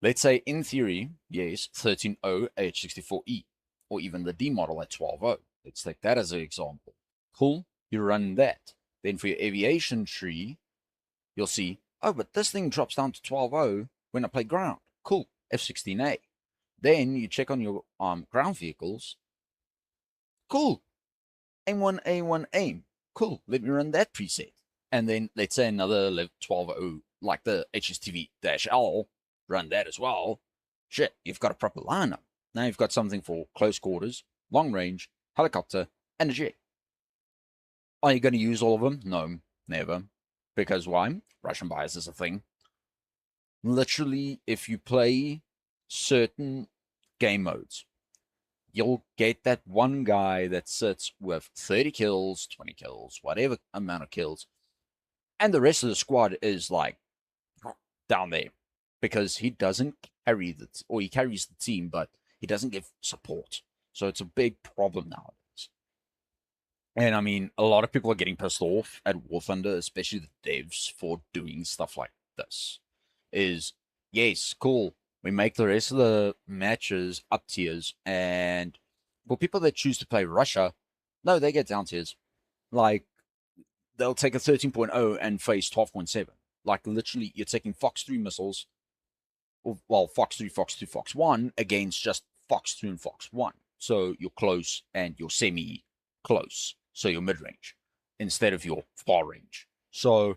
let's say in theory, yes, 13.0 H64E, or even the D model at 12.0. Let's take that as an example. Cool, you run that. Then for your aviation tree, you'll see, oh, but this thing drops down to 12.0 when I play ground. Cool, F16A. Then you check on your ground vehicles. Cool, aim 1, A1, aim. Cool, let me run that preset. And then let's say another 12.0, like the HSTV-L, run that as well. Shit, you've got a proper lineup. Now you've got something for close quarters, long range, helicopter, and a jet. Are you going to use all of them? No, never. Because why? Russian bias is a thing. Literally, if you play certain game modes, you'll get that one guy that sits with 30 kills, 20 kills, whatever amount of kills, and the rest of the squad is like down there because he doesn't carry or he carries the team, but he doesn't give support. So it's a big problem nowadays. And I mean, a lot of people are getting pissed off at War Thunder, especially the devs, for doing stuff like this. Is yes, cool. We make the rest of the matches up tiers, and for people that choose to play Russia, no, they get down tiers. Like, they'll take a 13.0 and face 12.7. Like literally, you're taking Fox 3 missiles, or, well, Fox 3, Fox 2, Fox 1 against just Fox 2 and Fox 1. So you're close and you're semi close. So you're mid range instead of your far range. So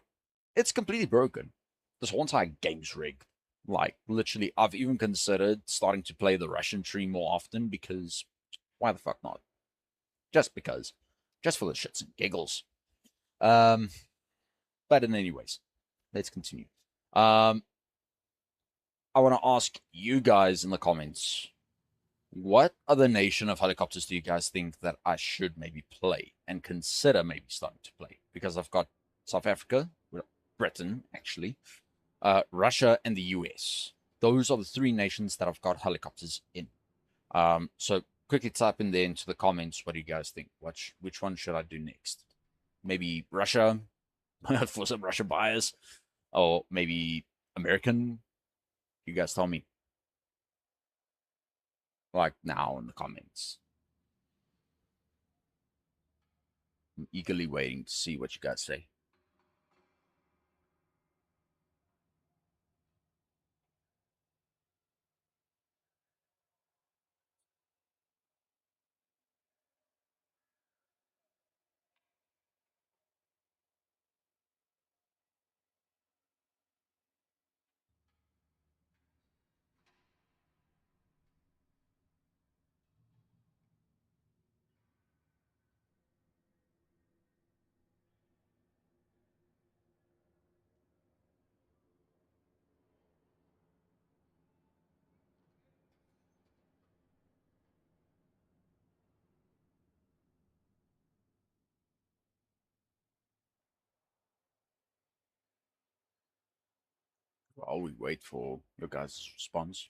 it's completely broken. This whole entire game's rigged. Like, literally, I've even considered starting to play the Russian tree more often because why the fuck not? Just because. Just for the shits and giggles. Um, but in anyways, let's continue. I want to ask you guys in the comments, what other nation of helicopters do you guys think that I should maybe play and consider maybe starting to play? Because I've got South Africa, Britain actually, Russia, and the US. Those are the three nations that I've got helicopters in. So quickly type in there into the comments, what do you guys think? Which one should I do next? Maybe Russia for some Russia buyers, or maybe American. You guys tell me, like now in the comments. I'm eagerly waiting to see what you guys say. While we wait for your guys' response.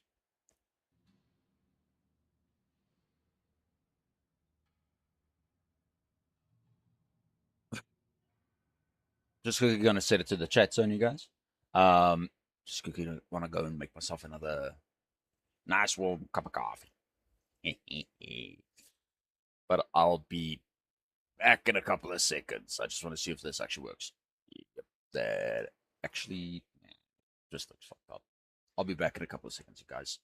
Just quickly gonna set it to the chat zone, you guys. Just quickly want to go and make myself another nice warm cup of coffee. But I'll be back in a couple of seconds. I just want to see if this actually works. Yep, that actually just looks fucked up. I'll be back in a couple of seconds, you guys.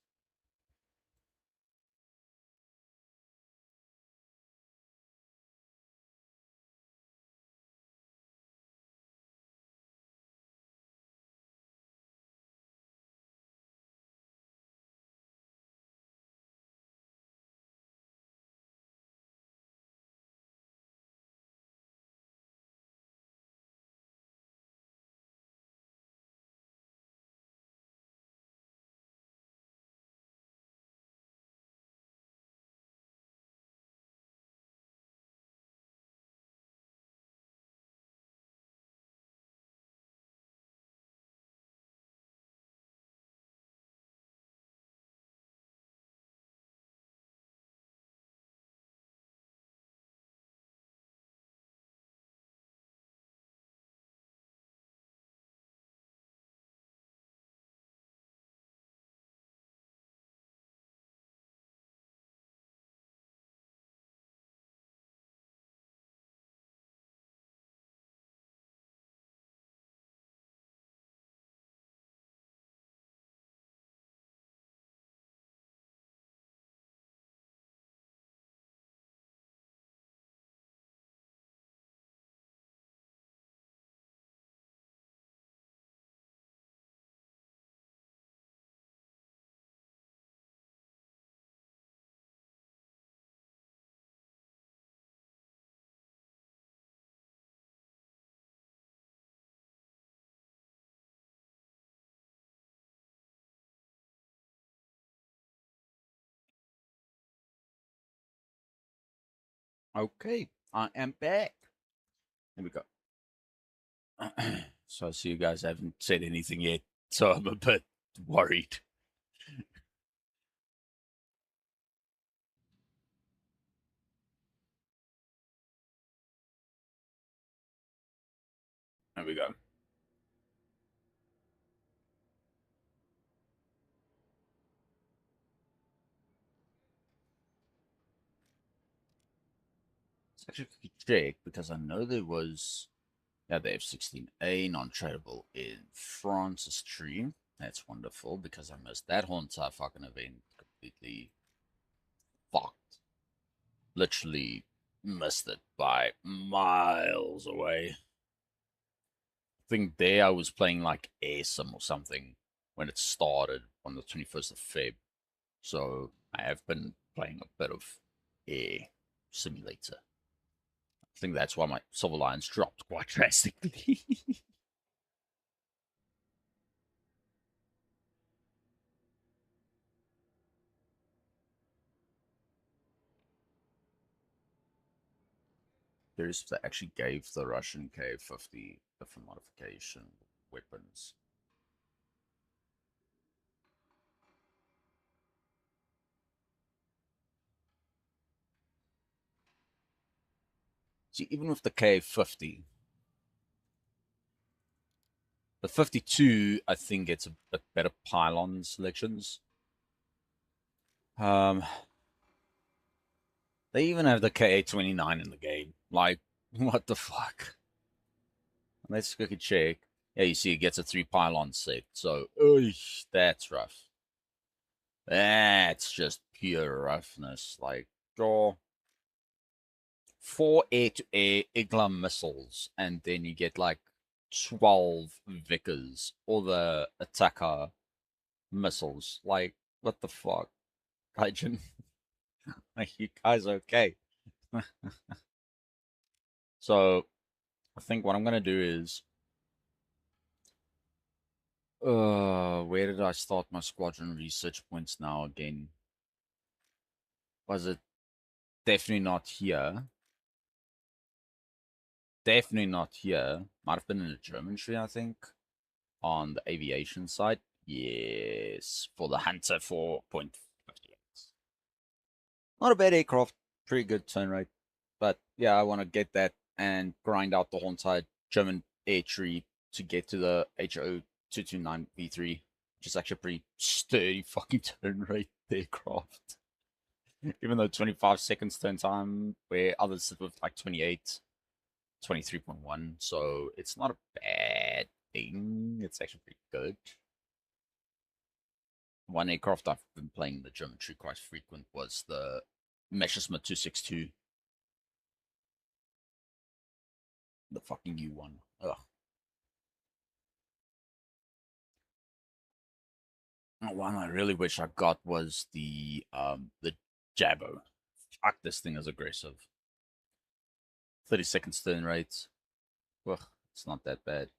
Okay, I am back. Here we go. So I see you guys haven't said anything yet, so I'm a bit worried. There we go. Let's actually check because I know there was Yeah, they have 16A, non-tradable in France's tree. That's wonderful because I missed that whole entire fucking event completely. Fucked. Literally missed it by miles away. I think there I was playing like ASIM or something when it started on the 21st of Feb. So I have been playing a bit of Air Simulator. I think that's why my Silver Lions dropped quite drastically. Curious if they actually gave the Russian K-50 different modification weapons. See, even with the K-50, the 52, I think it's a bit better pylon selections. They even have the Ka-29 in the game. Like, what the fuck? Let's quickly check. Yeah, you see it gets a 3 pylon set. So, that's rough. That's just pure roughness. Like, draw 4 air-to-air Igla missiles, and then you get like 12 Vickers, or the attacker missiles. Like, what the fuck? Gaijin? Are you guys okay? So, I think what I'm gonna do is, where did I start my squadron research points now again? Was it definitely not here? Definitely not here. Might have been in the German tree, I think, on the aviation side. Yes, for the Hunter 4.58. Not a bad aircraft, pretty good turn rate. But yeah, I want to get that and grind out the whole entire German air tree to get to the HO 229 V3, which is actually a pretty sturdy fucking turn rate aircraft. Even though 25 seconds turn time, where others sit with like 28, 23.1. So it's not a bad thing. It's actually pretty good. One aircraft I've been playing the German tree quite frequent was the Messerschmitt 262. The fucking U1. Ugh. One I really wish I got was the Jabbo. Fuck, this thing is aggressive. 30 seconds turn rates. Ugh, it's not that bad.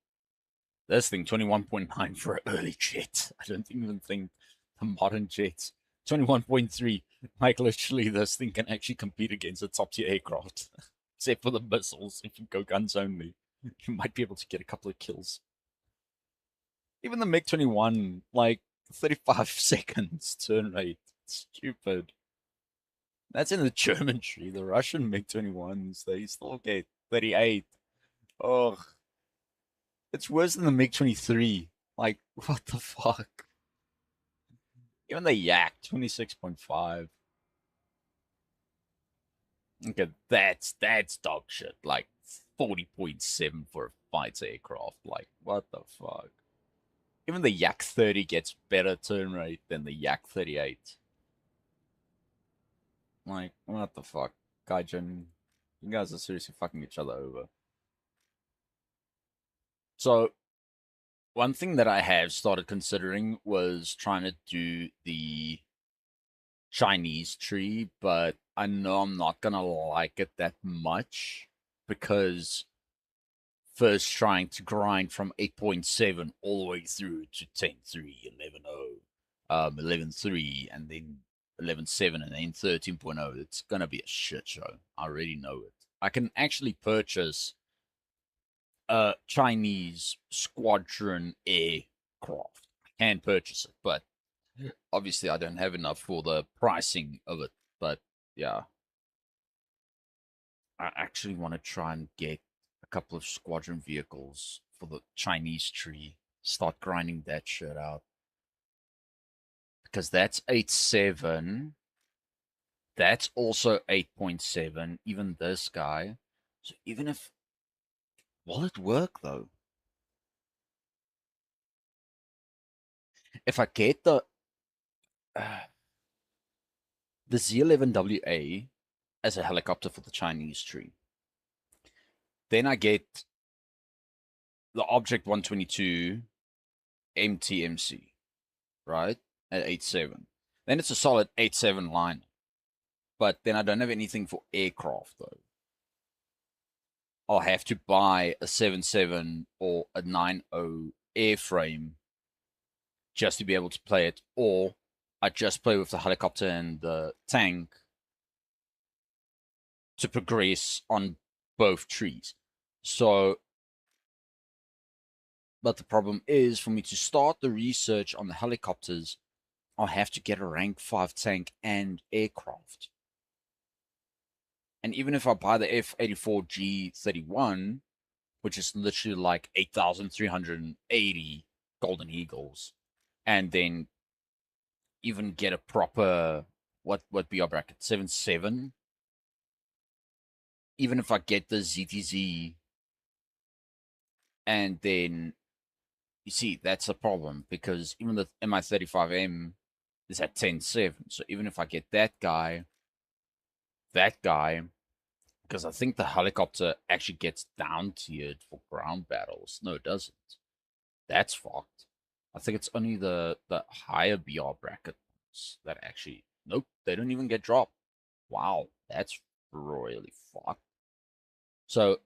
This thing, 21.9 for an early jet. I don't even think the modern jets. 21.3. Like, literally, this thing can actually compete against a top tier aircraft. Except for the missiles. If you go guns only, you might be able to get a couple of kills. Even the MiG 21, like, 35 seconds turn rate. Stupid. That's in the German tree. The Russian MiG 21s, they still get 38. Oh, it's worse than the MiG 23. Like, what the fuck? Even the Yak 26.5. Okay, that's dog shit. Like 40.7 for a fighter aircraft. Like, what the fuck? Even the Yak 30 gets better turn rate than the Yak 38. Like, what the fuck? Gaijin, you guys are seriously fucking each other over. So, one thing that I have started considering was trying to do the Chinese tree, but I know I'm not gonna like it that much because first trying to grind from 8.7 all the way through to 10.3, 11.0, 11.3, and then 11.7, and then 13.0. It's gonna be a shit show. I already know it. I can actually purchase a Chinese squadron aircraft. I can purchase it, but obviously I don't have enough for the pricing of it. But yeah, I actually want to try and get a couple of squadron vehicles for the Chinese tree. Start grinding that shit out. Because that's 8.7. That's also 8.7. Even this guy. So even if Will it work though? If I get the Z11WA as a helicopter for the Chinese tree, then I get the Object 122 MTMC, right? At 8.7. Then it's a solid 8.7 line. But then I don't have anything for aircraft though. I'll have to buy a 7.7 or a 9.0 airframe just to be able to play it, or I just play with the helicopter and the tank to progress on both trees. So, but the problem is for me to start the research on the helicopters, I'll have to get a rank 5 tank and aircraft. And even if I buy the F-84G31, which is literally like 8,380 Golden Eagles, and then even get a proper what BR bracket 7.7, even if I get the ZTZ, and then you see that's a problem because even the Mi-35M is at 10.7. So even if I get that guy, because I think the helicopter actually gets down tiered for ground battles. No, it doesn't. That's fucked. I think it's only the higher BR bracket ones that actually. Nope, they don't even get dropped. Wow, that's royally fucked. So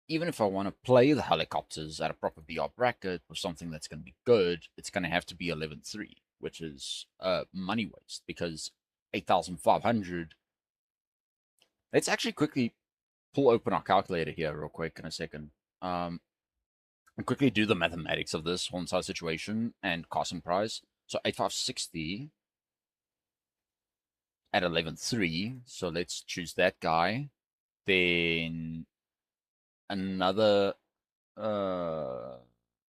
even if I want to play the helicopters at a proper BR bracket or something that's going to be good, it's going to have to be 11.3, which is money waste because 8,500. Let's actually quickly pull open our calculator here real quick in a second. And quickly do the mathematics of this whole entire situation and cost and price. So 8560 at 11.3. So let's choose that guy. Then another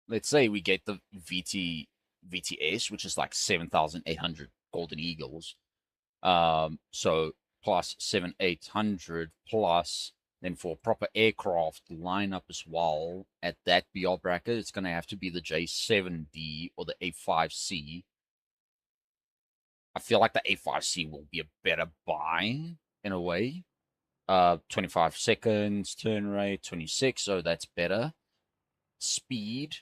let's say we get the VTS, which is like 7,800 Golden Eagles. So plus 7,800 plus then for proper aircraft lineup as well at that BR bracket, it's going to have to be the J7D or the A5C. I feel like the A5C will be a better buy in a way. 25 seconds, turn rate, 26, so that's better. Speed,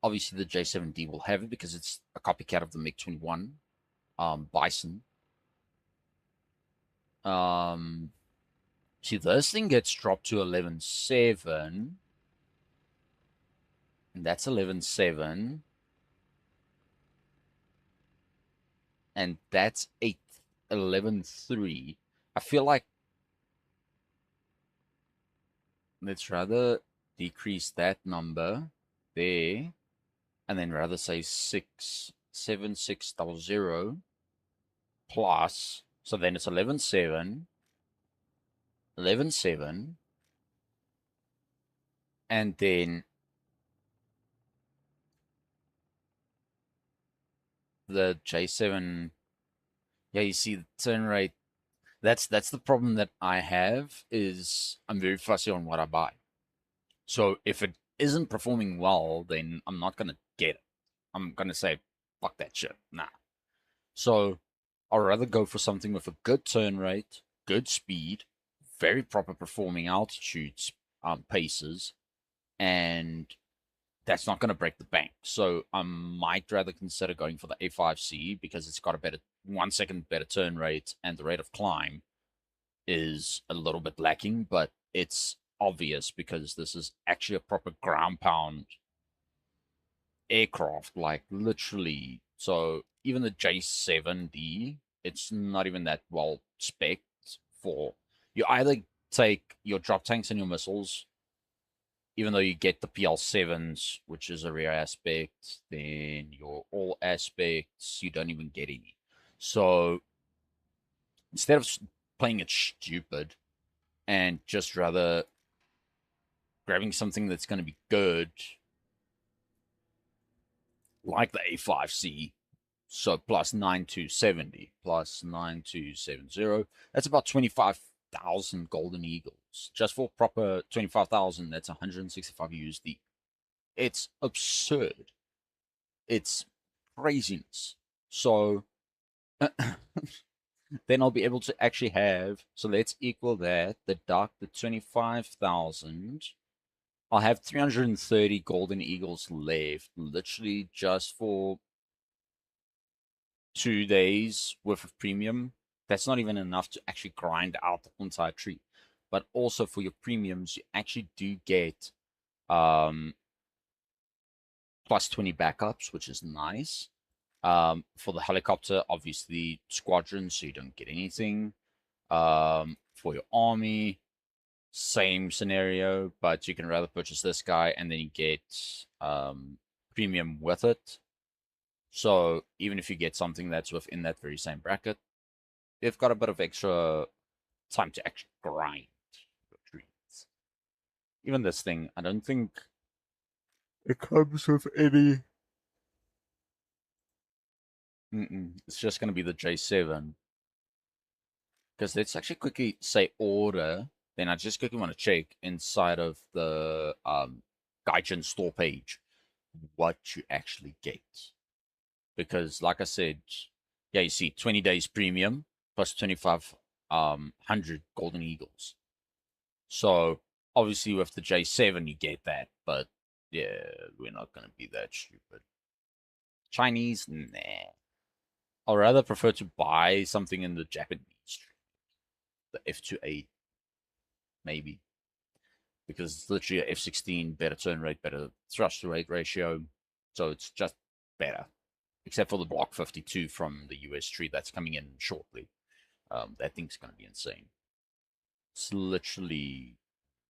obviously the J7D will have it because it's a copycat of the MiG-21 Bison. See, this thing gets dropped to 11.7, and that's 11.7, and that's 8, 11.3. I feel like let's rather decrease that number there, and then rather say 67600 plus, so then it's 11.7, 11.7, and then the J7. Yeah, you see the turn rate. That's the problem that I have is I'm very fussy on what I buy. So if it isn't performing well, then I'm not gonna get it. I'm gonna say fuck that shit. Nah. So I'd rather go for something with a good turn rate, good speed, very proper performing altitudes, paces, and that's not going to break the bank. So I might rather consider going for the A5C because it's got a better 1 second better turn rate and the rate of climb is a little bit lacking, but it's obvious because this is actually a proper ground pound aircraft, like literally. So even the J7D, it's not even that well spec for you either take your drop tanks and your missiles, even though you get the PL7s, which is a rare aspect, then your all aspects, you don't even get any. So instead of playing it stupid and just rather grabbing something that's going to be good, like the A5C, so plus 9270, plus 9270, that's about 25 25,000 golden eagles. Just for proper 25,000, that's 165 USD. It's absurd. It's craziness. So then I'll be able to actually have, so let's equal that, deduct the 25,000. I'll have 330 golden eagles left, literally just for 2 days worth of premium. That's not even enough to actually grind out the entire tree. But also for your premiums, you actually do get plus 20 backups, which is nice. For the helicopter, obviously squadron, so you don't get anything. For your army, same scenario, but you can rather purchase this guy and then you get premium with it. So even if you get something that's within that very same bracket, they've got a bit of extra time to actually grind your trees. Even this thing, I don't think it comes with any. It's just going to be the J7. Because let's actually quickly say order. Then I just quickly want to check inside of the Gaijin store page what you actually get. Because like I said, yeah, you see 20 days premium plus 2,500 golden eagles. So obviously with the J7 you get that, but yeah, we're not going to be that stupid. Chinese, nah. I'd rather prefer to buy something in the Japanese, the F2A, maybe, because it's literally a F16, better turn rate, better thrust to rate ratio, so it's just better. Except for the Block 52 from the US tree that's coming in shortly. That thing's going to be insane. It's literally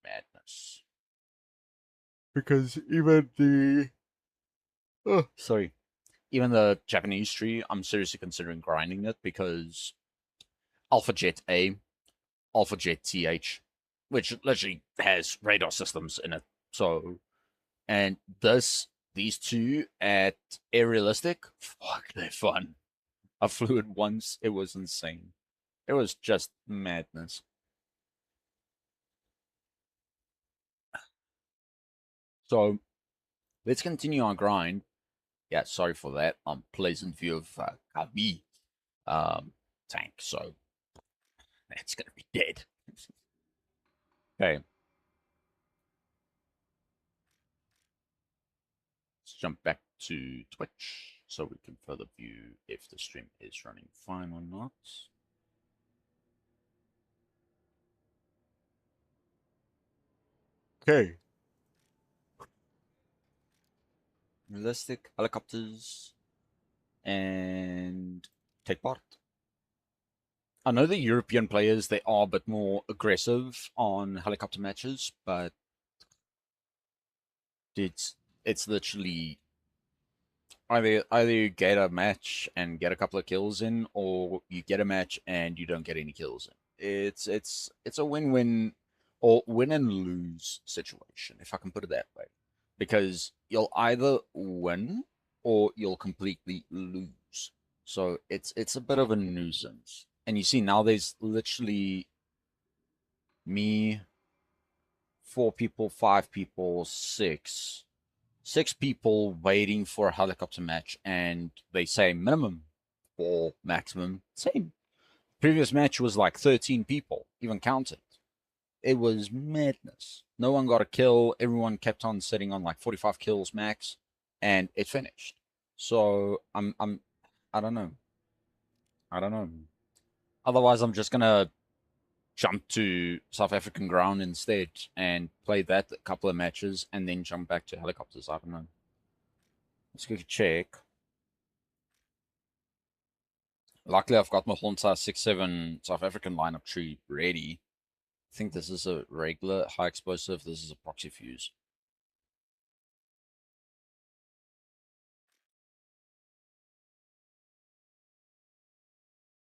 madness. Because even the even the Japanese tree, I'm seriously considering grinding it because Alpha Jet A, Alpha Jet TH, which literally has radar systems in it. So, and these two at Aerialistic, fuck, they're fun. I flew it once, it was insane. It was just madness. So, let's continue our grind. Yeah, sorry for that. Pleasant view of Kabi tank, so that's gonna be dead. Okay. Let's jump back to Twitch so we can further view if the stream is running fine or not. Okay. Realistic helicopters and take part. I know the European players, they are a bit more aggressive on helicopter matches, but it's literally either you get a match and get a couple of kills in, or you get a match and you don't get any kills in. It's a win-win or win and lose situation, if I can put it that way, because you'll either win or you'll completely lose. So it's a bit of a nuisance. And you see now there's literally me, 4 people, 5 people, six people waiting for a helicopter match, and they say minimum or maximum same. Previous match was like 13 people, even counted. It was madness. No one got a kill. Everyone kept on sitting on like 45 kills max, and it finished. So I don't know. I don't know. Otherwise, I'm just gonna jump to South African ground instead and play that a couple of matches, and then jump back to helicopters. I don't know. Let's go check. Luckily, I've got my Honda 6.7 South African lineup tree ready. I think this is a regular high explosive. This is a proxy fuse.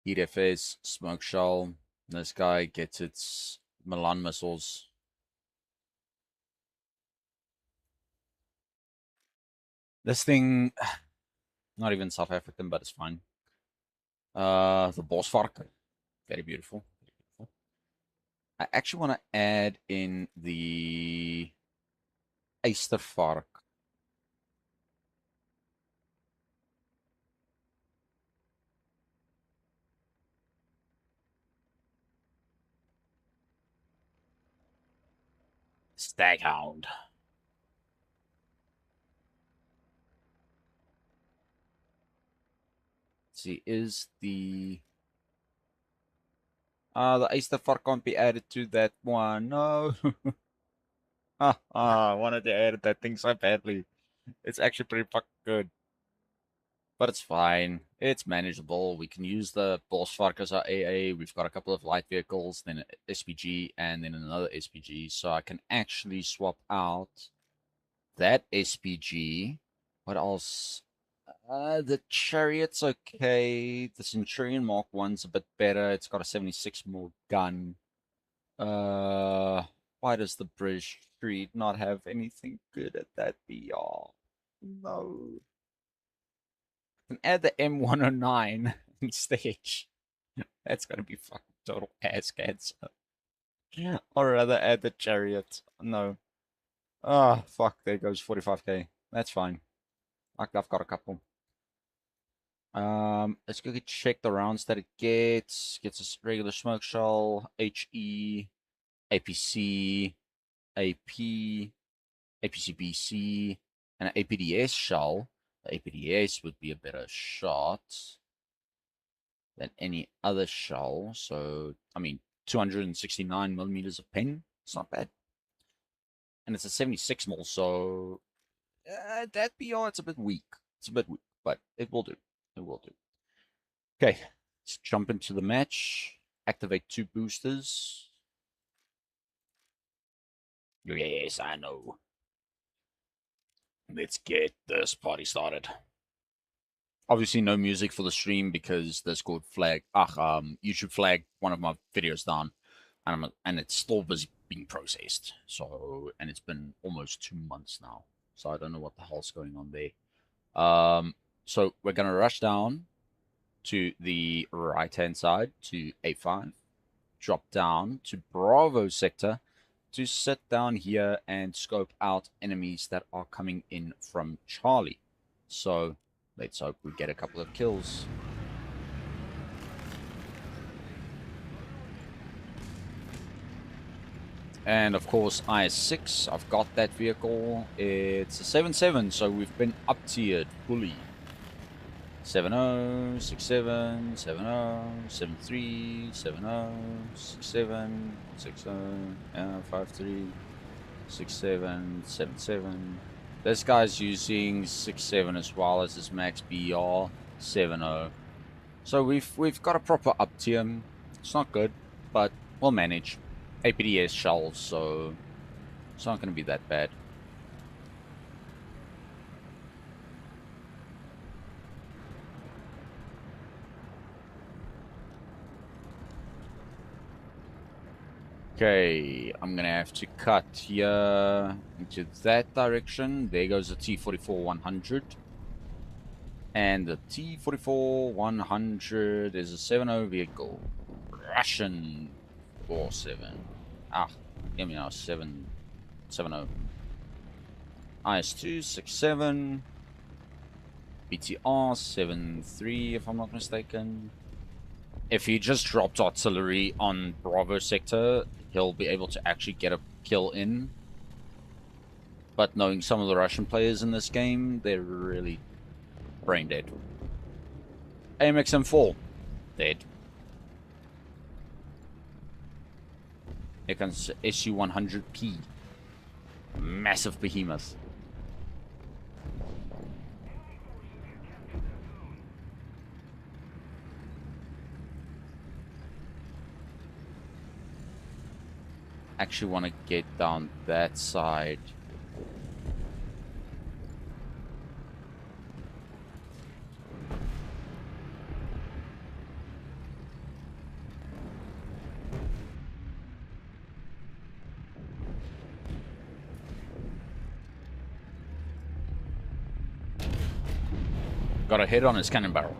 Heat FS, smoke shell. This guy gets its Milan missiles. This thing, not even South African, but it's fine. The Bosvark, very beautiful. Very beautiful. I actually want to add in the Eystervark. Staghound. See, is the Eystervark can't be added to that one. No. I wanted to edit that thing so badly. It's actually pretty fucking good. But it's fine. It's manageable. We can use the Bolsvark as our AA. We've got a couple of light vehicles, then an SPG, and then another SPG. So I can actually swap out that SPG. What else? The Chariot's okay. The Centurion Mark 1's a bit better. It's got a 76 more gun. Why does the British Street not have anything good at that BR? No. I can add the M109 instead. That's gonna be fucking total ass cancer. Or rather add the Chariot. No. Ah, oh, fuck, there goes 45k. That's fine. I've got a couple. Let's go check the rounds that it gets. Gets a regular smoke shell, HE, APC, AP, APC-BC, and an APDS shell. The APDS would be a better shot than any other shell. So, I mean, 269 millimeters of pen. It's not bad. And it's a 76 mil, so that BR, it's a bit weak. It's a bit weak, but it will do. It will do. Okay, let's jump into the match. Activate 2 boosters. Yes, I know. Let's get this party started. Obviously, no music for the stream because Discord flag, YouTube flagged one of my videos down, and it's still busy being processed. So, and it's been almost 2 months now, so I don't know what the hell's going on there. So we're gonna rush down to the right-hand side to A5, drop down to Bravo sector to sit down here and scope out enemies that are coming in from Charlie. So let's hope we get a couple of kills. And of course, IS-6, I've got that vehicle. It's a 7.7, so we've been up-tiered fully. 70, 67, 70, 73, 70, 67, 60, 53, 67, 77. This guy's using 67 as well as his max BR 70. So we've got a proper up tier. It's not good, but we'll manage. APDS shells, so it's not going to be that bad. Okay, I'm gonna have to cut here into that direction. There goes the T-44-100. And the T-44-100 is a 7.0 vehicle. Russian 47. Ah, give me now 7.0. IS-2, 6.7. BTR, 7.3 if I'm not mistaken. If he just dropped artillery on Bravo sector, he'll be able to actually get a kill in. But knowing some of the Russian players in this game, they're really brain dead. AMX M4, dead. Here comes SU-100P. Massive behemoth. Actually want to get down that side. Got a hit on his cannon barrel.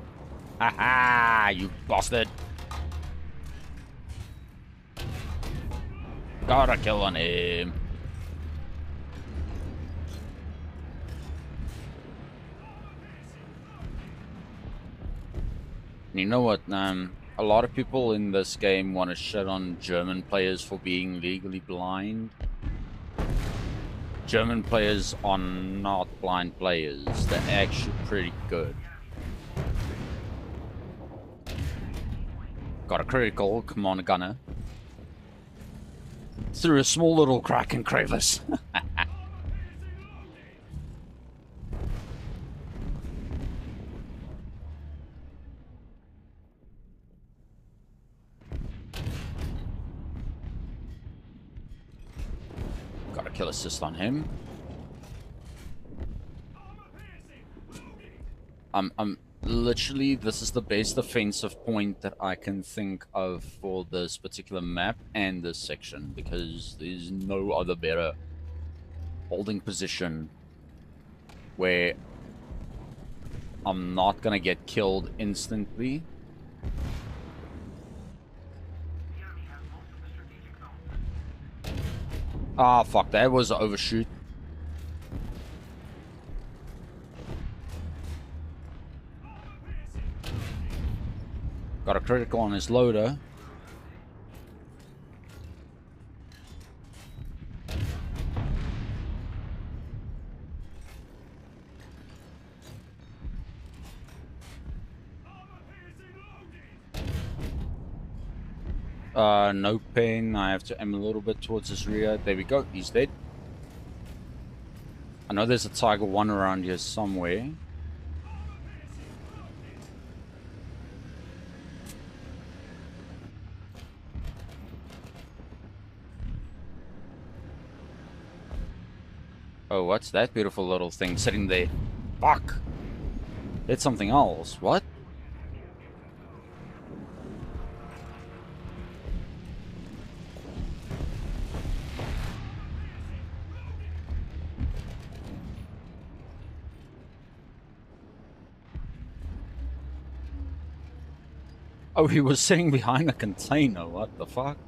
Ha, you bastard. Got a kill on him. You know what? A lot of people in this game want to shit on German players for being legally blind. German players are not blind players. They're actually pretty good. Got a critical. Come on, gunner. Through a small little crack and crevice. Got a kill assist on him. I'm literally, this is the best defensive point that I can think of for this particular map and this section, because there's no other better holding position where I'm not gonna get killed instantly. Ah, fuck, that was an overshoot. Got a critical on his loader. No pain. I have to aim a little bit towards his rear. There we go. He's dead. I know there's a Tiger 1 around here somewhere. Oh, what's that beautiful little thing sitting there? Fuck! It's something else. What? Oh, he was sitting behind a container. What the fuck?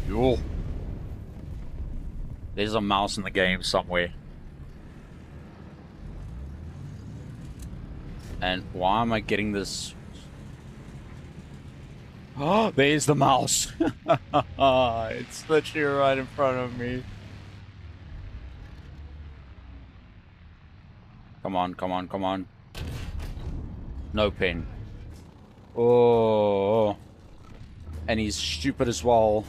Yo. There's a mouse in the game somewhere. And why am I getting this? Oh, there's the mouse. It's literally right in front of me. Come on, come on, come on. No pin. Oh. And he's stupid as well.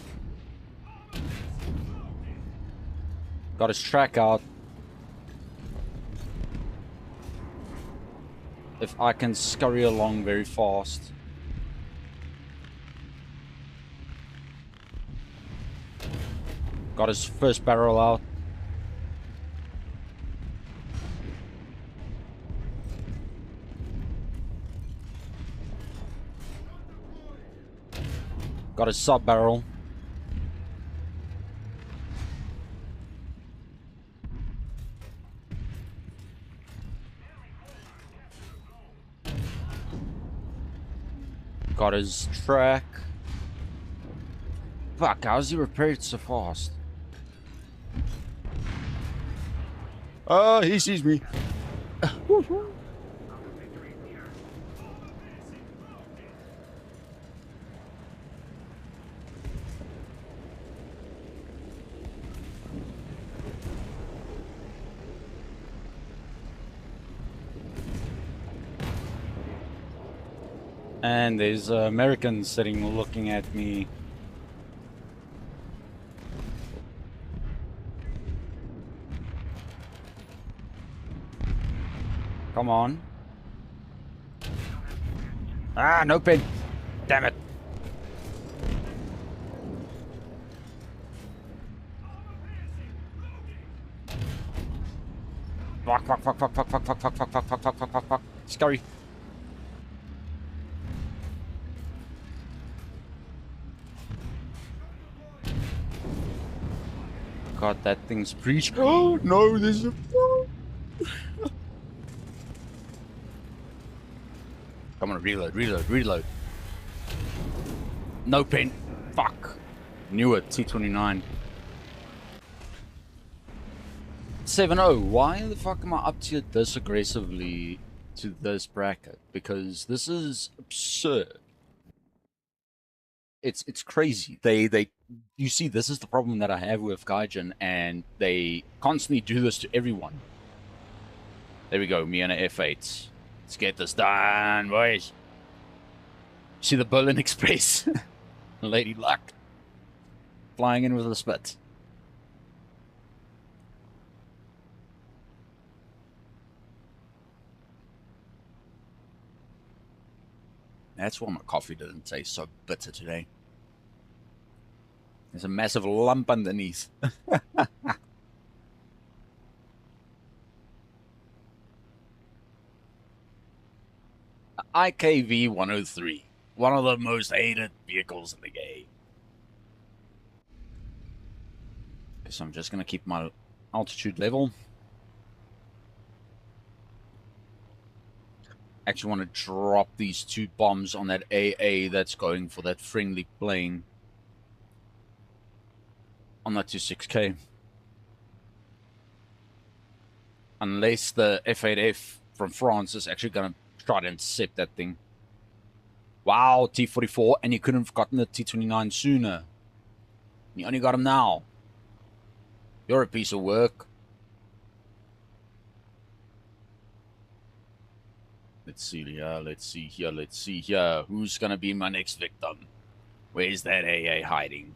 Got his track out. If I can scurry along very fast. Got his first barrel out. Got his sub barrel. Got his track. Fuck, how's he repaired so fast? Oh, he sees me. And there's Americans sitting looking at me. Come on. Ah, no pin. Damn it. Fuck, fuck, fuck, fuck, fuck, fuck, fuck, fuck, fuck, fuck, fuck, fuck, fuck, fuck, fuck. Scurry. God, that thing's breach. Oh, no, there's a... Come on, reload, reload, reload. No pen. Fuck. Knew it, T29. 7-0. Why the fuck am I up to it this aggressively to this bracket? Because this is absurd. It's crazy. You see, this is the problem that I have with Gaijin, and they constantly do this to everyone. There we go, me and an F8. Let's get this done, boys. See the Berlin Express? Lady Luck. Flying in with a spit. That's why my coffee didn't taste so bitter today. There's a massive lump underneath. IKV 103. One of the most hated vehicles in the game. So I'm just going to keep my altitude level. Actually want to drop these 2 bombs on that AA that's going for that friendly plane. On that 26K. Unless the F8F from France is actually going to try to intercept that thing. Wow, T44, and you couldn't have gotten the T29 sooner. You only got him now. You're a piece of work. Let's see here, let's see here, let's see here. Who's going to be my next victim? Where's that AA hiding?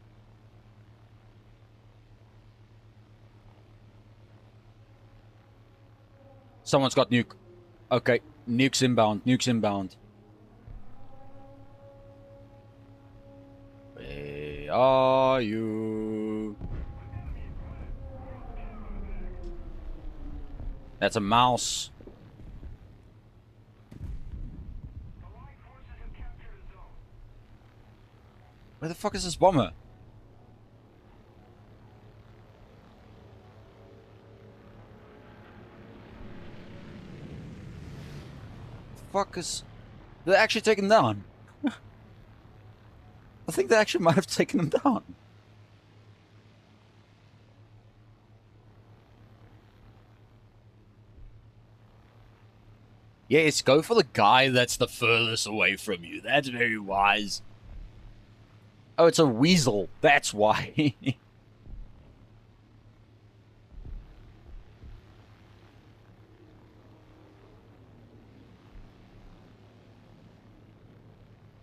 Someone's got nuke. Okay, nuke's inbound, nuke's inbound. Where are you? That's a mouse. Where the fuck is this bomber? The fuck is... They're actually taking him down. I think they actually might have taken him down. Yes, go for the guy that's the furthest away from you. That's very wise. Oh, it's a weasel. That's why.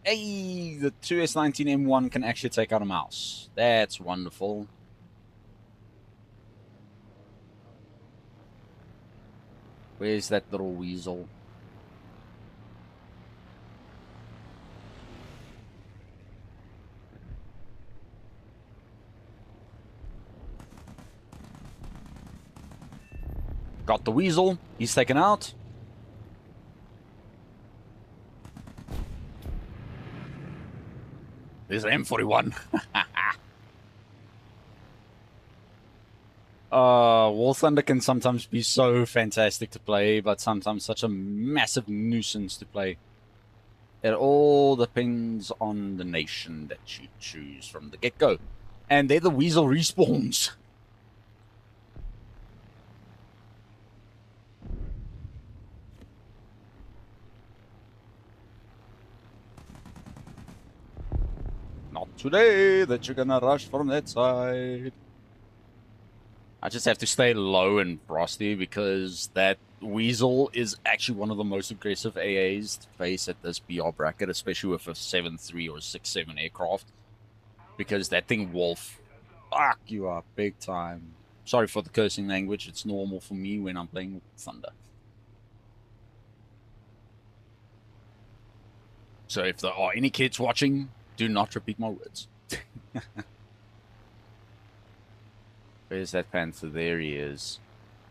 Hey, the 2S19M1 can actually take out a mouse. That's wonderful. Where's that little weasel? Got the weasel. He's taken out. There's an M41. War Thunder can sometimes be so fantastic to play, but sometimes such a massive nuisance to play. It all depends on the nation that you choose from the get-go. And they're the weasel respawns. Not today that you're gonna rush from that side. I just have to stay low and frosty because that weasel is actually one of the most aggressive AAs to face at this BR bracket, especially with a 7.3 or 6.7 aircraft. Because that thing wolf, fuck you up big time. Sorry for the cursing language, it's normal for me when I'm playing Thunder. So if there are any kids watching, do not repeat my words. Where's that panther? There he is.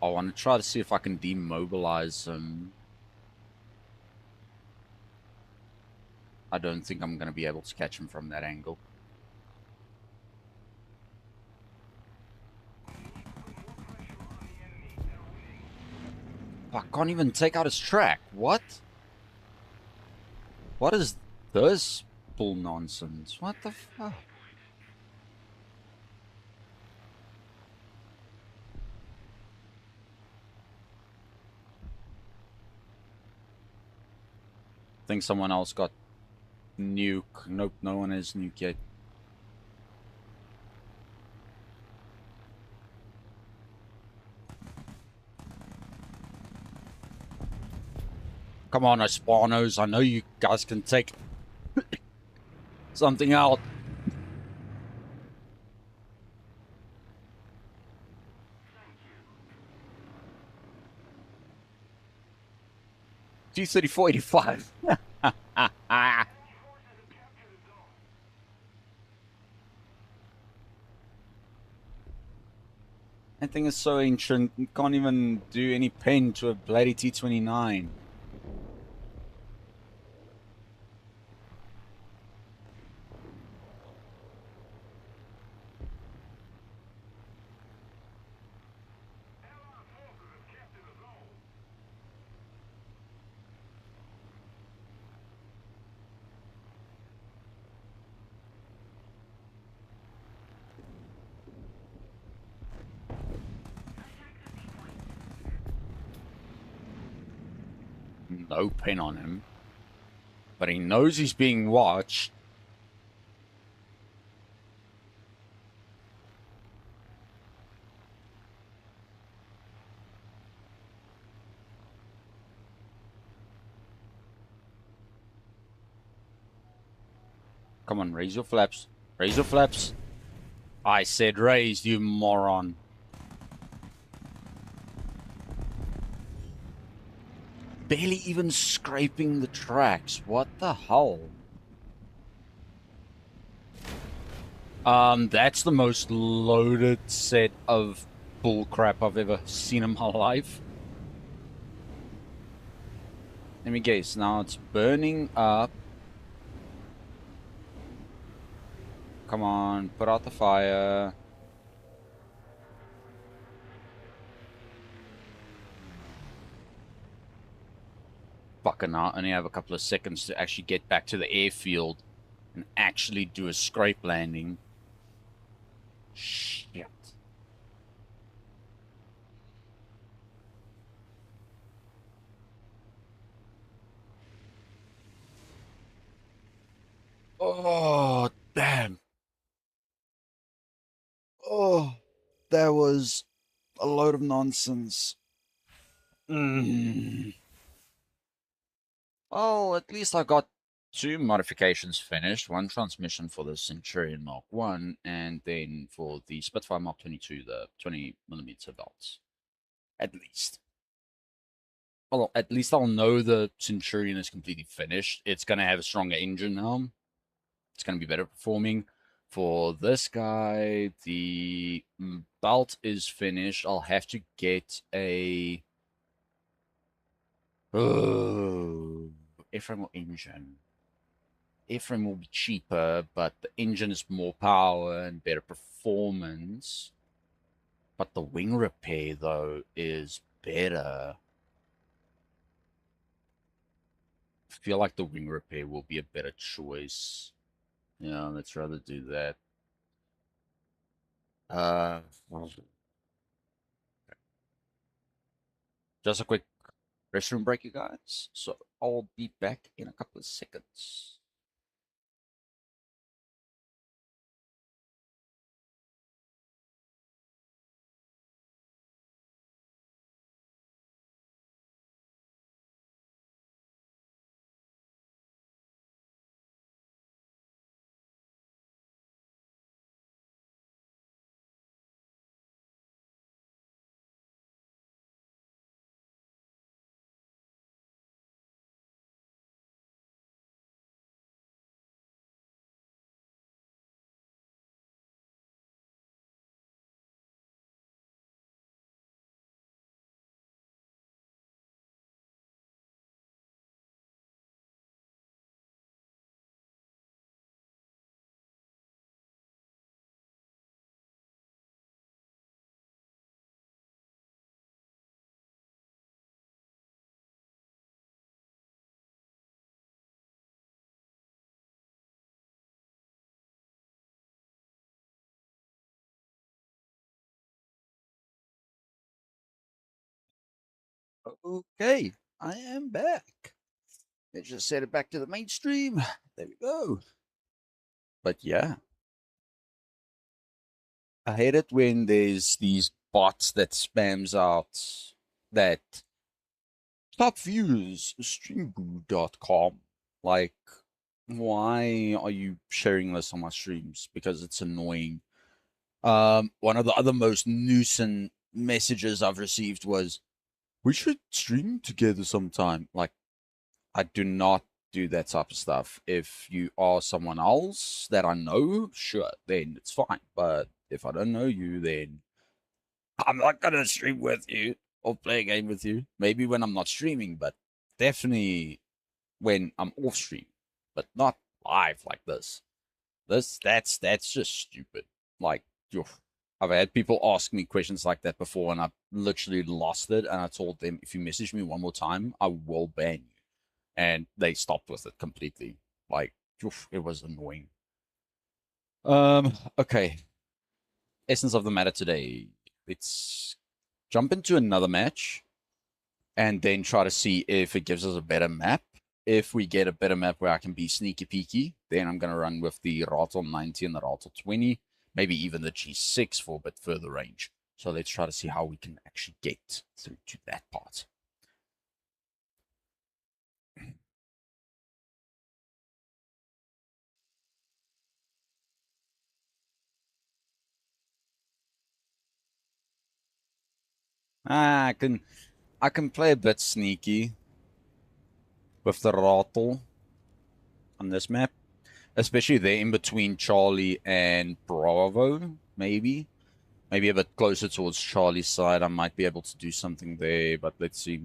I want to try to see if I can demobilize him. I don't think I'm going to be able to catch him from that angle. I can't even take out his track. What? What is this bull nonsense? What the fuck? Think someone else got nuke. Nope, no one has nuke yet. Come on, Hispanos. I know you guys can take something out. G3485. That thing is so ancient, you can't even do any pen to a bloody T29. No pen on him. But he knows he's being watched. Come on, raise your flaps. Raise your flaps. I said raise, you moron. Barely even scraping the tracks. What the hell? That's the most loaded set of bullcrap I've ever seen in my life. Let me guess. Now it's burning up. Come on, put out the fire. Fucking I only have a couple of seconds to actually get back to the airfield and actually do a scrape landing. Shit. Oh, damn. Oh, that was a load of nonsense. Well, at least I got 2 modifications finished. One transmission for the Centurion Mark 1, and then for the Spitfire Mark 22, the 20mm belts. At least. Well, at least I'll know the Centurion is completely finished. It's going to have a stronger engine now. It's going to be better performing. For this guy, the belt is finished. I'll have to get a airframe or engine. Airframe will be cheaper, but the engine is more power and better performance. But the wing repair, though, is better. I feel like the wing repair will be a better choice. Yeah, let's rather do that. Just a quick restroom break, you guys. So I'll be back in a couple of seconds. Okay, I am back. Let's just set it back to the mainstream. There we go. But yeah, I hate it when there's these bots that spams out that top views streamboo.com. Like, why are you sharing this on my streams? Because it's annoying. One of the other most nuisance messages I've received was, "We should stream together sometime." Like, I do not do that type of stuff. If you are someone else that I know, sure, then it's fine. But if I don't know you, then I'm not gonna stream with you or play a game with you. Maybe when I'm not streaming, but definitely when I'm off stream, but not live like this. That's just stupid. Like, I've had people ask me questions like that before, and I literally lost it. And I told them, if you message me one more time, I will ban you. And they stopped with it completely. Like, it was annoying. Okay. Essence of the matter today. Let's jump into another match and then try to see if it gives us a better map. If we get a better map where I can be sneaky peeky, then I'm going to run with the Ratel 90 and the Ratel 20, maybe even the G6 for a bit further range. So let's try to see how we can actually get through to that part. I can play a bit sneaky with the Ratel on this map, especially there in between Charlie and Bravo, maybe a bit closer towards Charlie's side. I might be able to do something there, but let's see.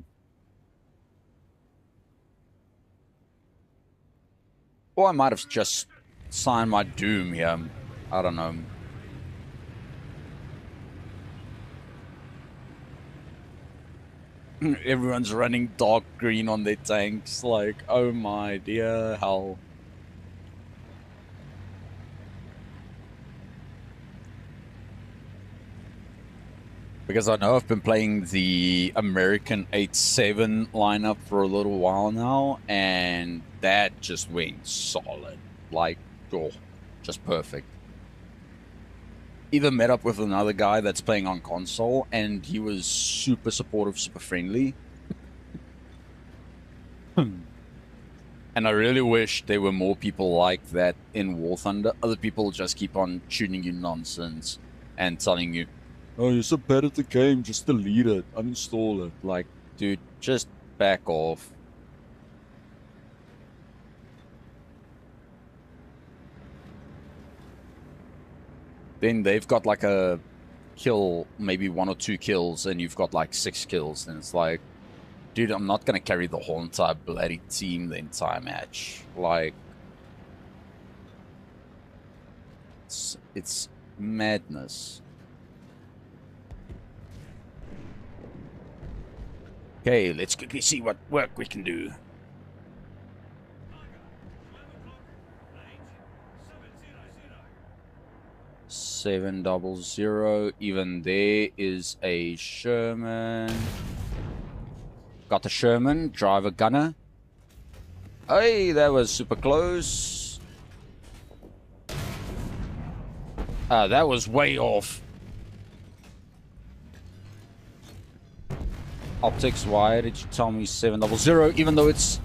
Or I might have just signed my doom here. I don't know. Everyone's running dark green on their tanks. Like, oh my dear hell. Because I know I've been playing the American 8-7 lineup for a little while now, and that just went solid. Like, oh, just perfect. Even met up with another guy that's playing on console, and he was super supportive, super friendly. And I really wish there were more people like that in War Thunder. Other people just keep on shooting you nonsense and telling you, "Oh, you're so bad at the game, just delete it, uninstall it." Like, dude, just back off. Then they've got like a kill, maybe 1 or 2 kills, and you've got like 6 kills, and it's like, dude, I'm not gonna carry the whole entire bloody team the entire match. Like, it's madness. Okay, let's quickly see what work we can do. Seven 700. Even there is a Sherman. Got the Sherman, driver gunner. Hey, that was super close. That was way off. Optics, why did you tell me 700? Even though it's...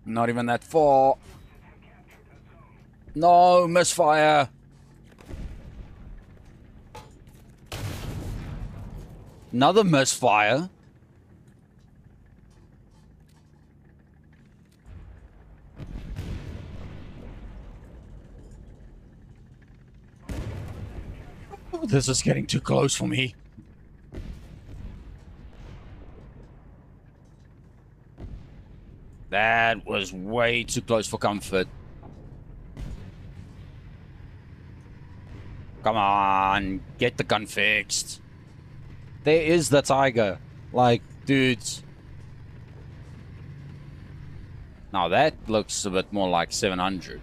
not even that far. No, misfire. Another misfire. Oh, this is getting too close for me. That was way too close for comfort. Come on, get the gun fixed. There is the Tiger. Like, dudes. Now that looks a bit more like 700.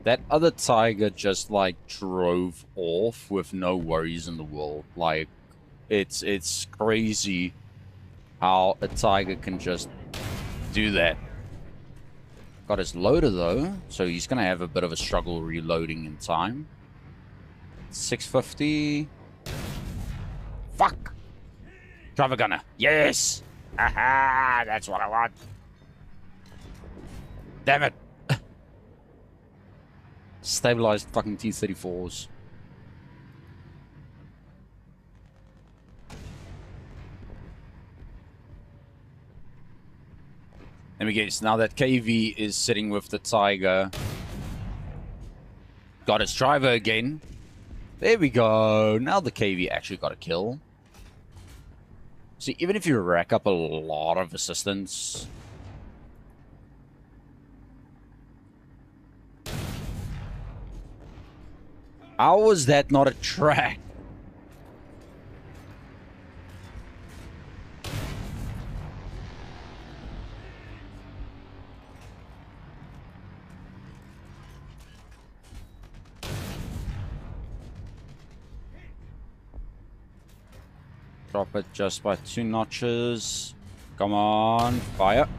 That other tiger just like drove off with no worries in the world. Like, it's crazy how a tiger can just do that. Got his loader though, so he's gonna have a bit of a struggle reloading in time. 650. Fuck! Driver gunner. Yes! Aha! That's what I want. Damn it! Stabilized fucking T-34s. There we go. So now that KV is sitting with the Tiger. Got his driver again. There we go. Now the KV actually got a kill. See, even if you rack up a lot of assistance... How was that not a track? Drop it just by 2 notches. Come on, fire.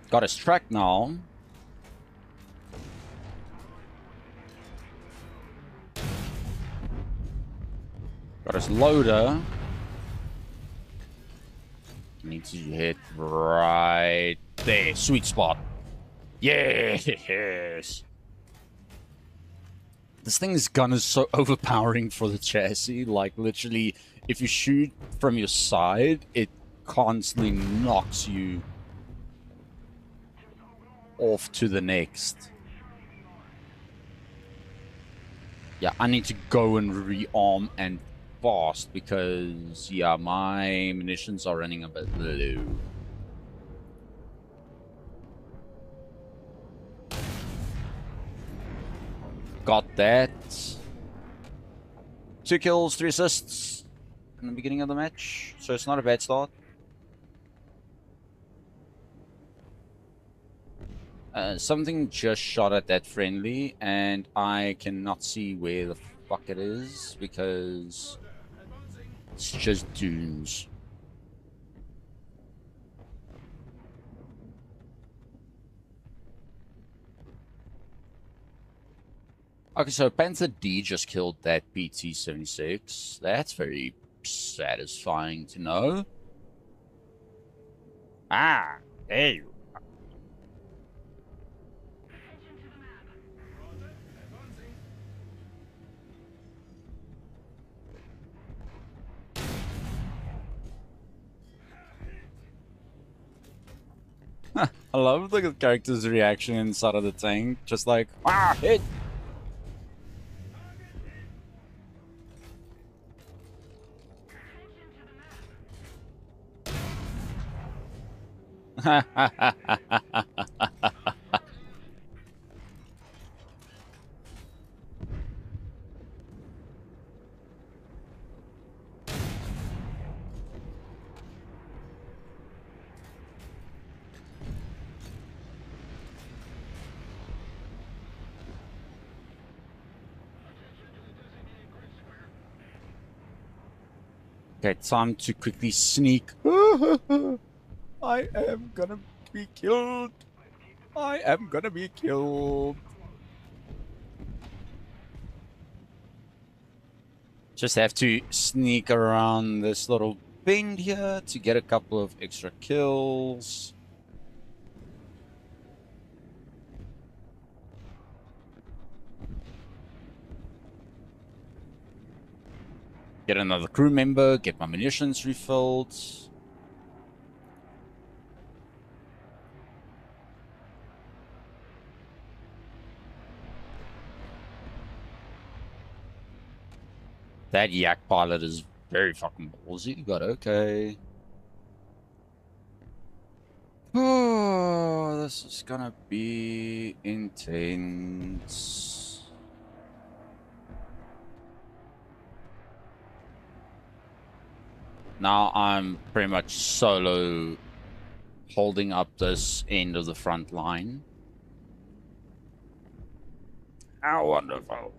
Got his track now. Got his loader. Need to hit right there. Sweet spot. Yes. This thing's gun is so overpowering for the chassis. Like, literally, if you shoot from your side, it constantly knocks you off to the next. Yeah, I need to go and rearm and fast because, yeah, my munitions are running a bit low. Got that. 2 kills, 3 assists in the beginning of the match, so it's not a bad start. Something just shot at that friendly, and I cannot see where the fuck it is because it's just dunes. Okay, so Panther D just killed that PT-76. That's very satisfying to know. Ah, hey. I love the character's reaction inside of the tank, just like, ah, hit! Okay, time to quickly sneak. I am gonna be killed. I am gonna be killed. Just have to sneak around this little bend here to get a couple of extra kills. Get another crew member, get my munitions refilled. That yak pilot is very fucking ballsy, but okay. Oh, this is gonna be intense. Now I'm pretty much solo holding up this end of the front line. How wonderful.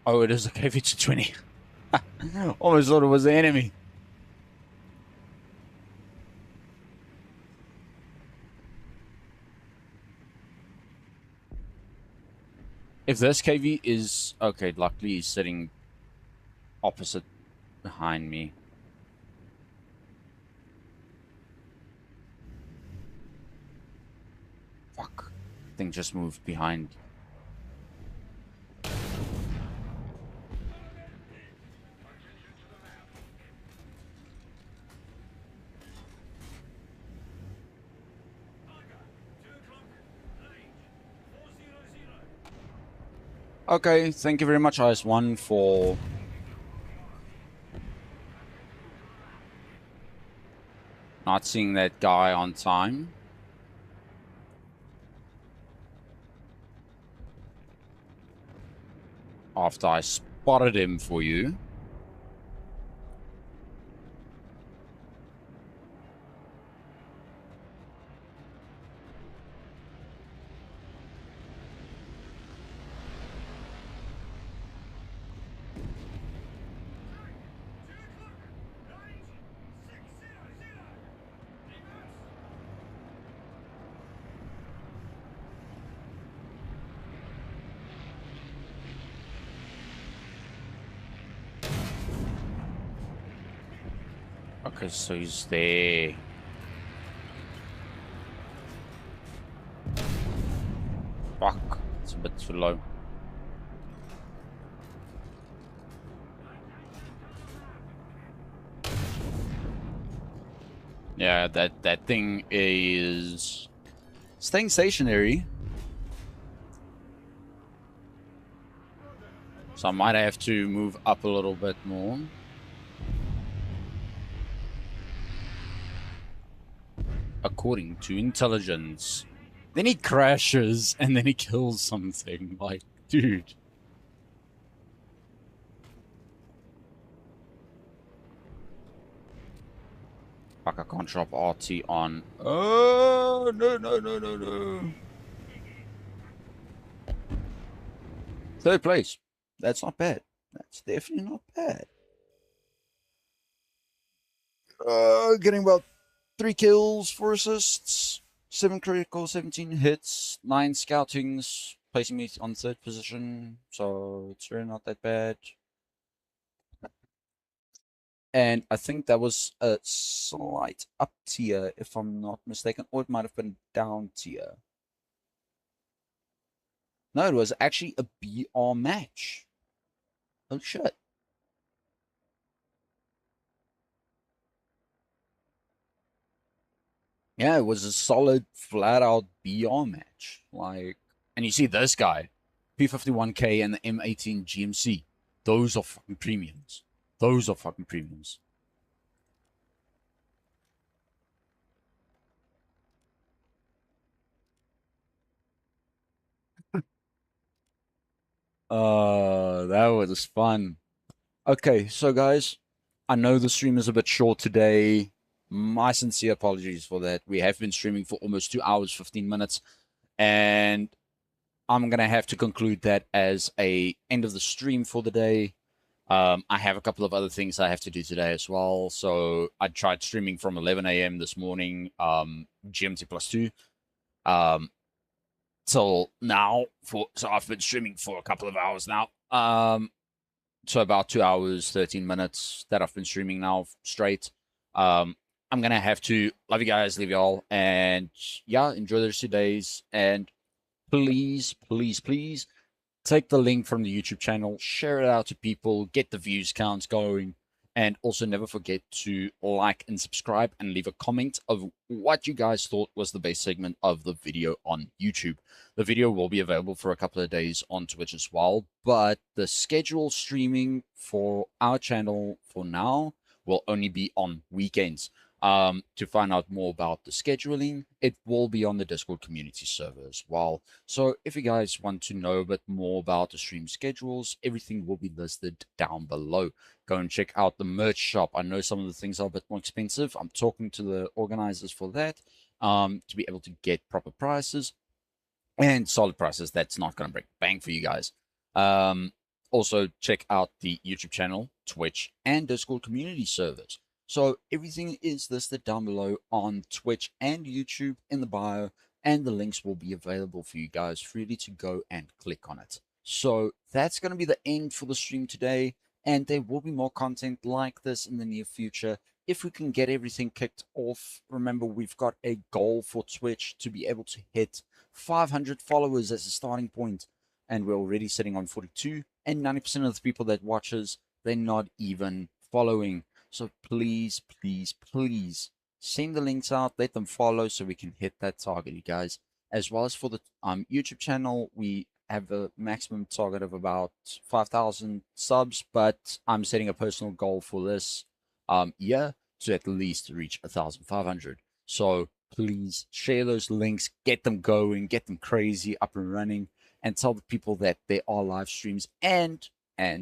Oh, it is a KV-220. Almost thought it was the enemy. If this KV is... Okay, luckily he's sitting opposite behind me. Fuck. Thing just moved behind. Okay, thank you very much, IS-1, for not seeing that guy on time. After I spotted him for you. Okay, so he's there. Fuck, it's a bit too low. Yeah, that thing is staying stationary. So I might have to move up a little bit more. According to intelligence. Then he crashes and then he kills something. Like, dude. Fuck, I can't drop RT on. Oh, no. Third place. That's not bad. That's definitely not bad. Getting about 3 kills, 4 assists, 7 critical, 17 hits, 9 scoutings, placing me on 3rd position. So it's really not that bad. And I think that was a slight up tier, if I'm not mistaken, or it might have been down tier. No, it was actually a BR match. Oh shit. Yeah, it was a solid, flat-out BR match. Like, and you see this guy, P51K and the M18 GMC. Those are fucking premiums. Those are fucking premiums. That was fun. Okay, so guys, I know the stream is a bit short today. My sincere apologies for that. We have been streaming for almost 2 hours, 15 minutes. And I'm going to have to conclude that as a end of the stream for the day. I have a couple of other things I have to do today as well. So I tried streaming from 11 a.m. this morning, GMT +2, till now. So I've been streaming for a couple of hours now. So about 2 hours, 13 minutes that I've been streaming now straight. I'm going to have to love you guys, leave y'all, and yeah, enjoy the rest of your days. And please take the link from the YouTube channel, share it out to people, get the views counts going, and also never forget to like and subscribe and leave a comment of what you guys thought was the best segment of the video on YouTube. The video will be available for a couple of days on Twitch as well, but the scheduled streaming for our channel for now will only be on weekends. To find out more about the scheduling, it will be on the Discord community server as well. So if you guys want to know a bit more about the stream schedules, everything will be listed down below. Go and check out the merch shop. I know some of the things are a bit more expensive. I'm talking to the organizers for that, to be able to get proper prices and solid prices. That's not going to break bang for you guys. Also, check out the YouTube channel, Twitch, and Discord community servers. So everything is listed down below on Twitch and YouTube in the bio, and the links will be available for you guys freely to go and click on it. So that's going to be the end for the stream today, and there will be more content like this in the near future. If we can get everything kicked off, remember we've got a goal for Twitch to be able to hit 500 followers as a starting point, and we're already sitting on 42, and 90% of the people that watch us, they're not even following. So please, please, please send the links out, let them follow so we can hit that target, you guys. As well as for the YouTube channel, we have a maximum target of about 5,000 subs, but I'm setting a personal goal for this year to at least reach 1,500. So please share those links, get them going, get them crazy, up and running, and tell the people that there are live streams, and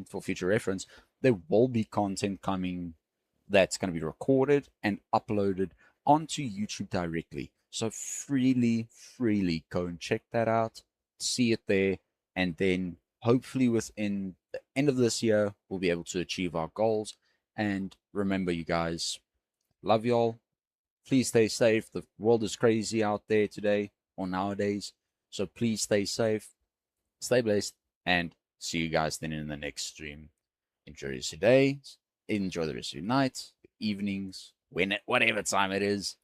for future reference, there will be content coming that's going to be recorded and uploaded onto YouTube directly. So freely go and check that out, see it there, and then hopefully within the end of this year, we'll be able to achieve our goals. And remember, you guys, love y'all. Please stay safe. The world is crazy out there today or nowadays. So please stay safe, stay blessed, and see you guys then in the next stream. Enjoy your day. Enjoy the rest of your night, evenings, whatever time it is.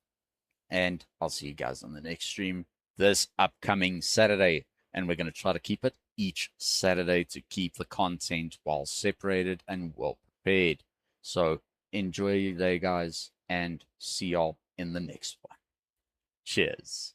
And I'll see you guys on the next stream this upcoming Saturday. And we're going to try to keep it each Saturday to keep the content well separated and well prepared. So enjoy your day, guys, and see y'all in the next one. Cheers.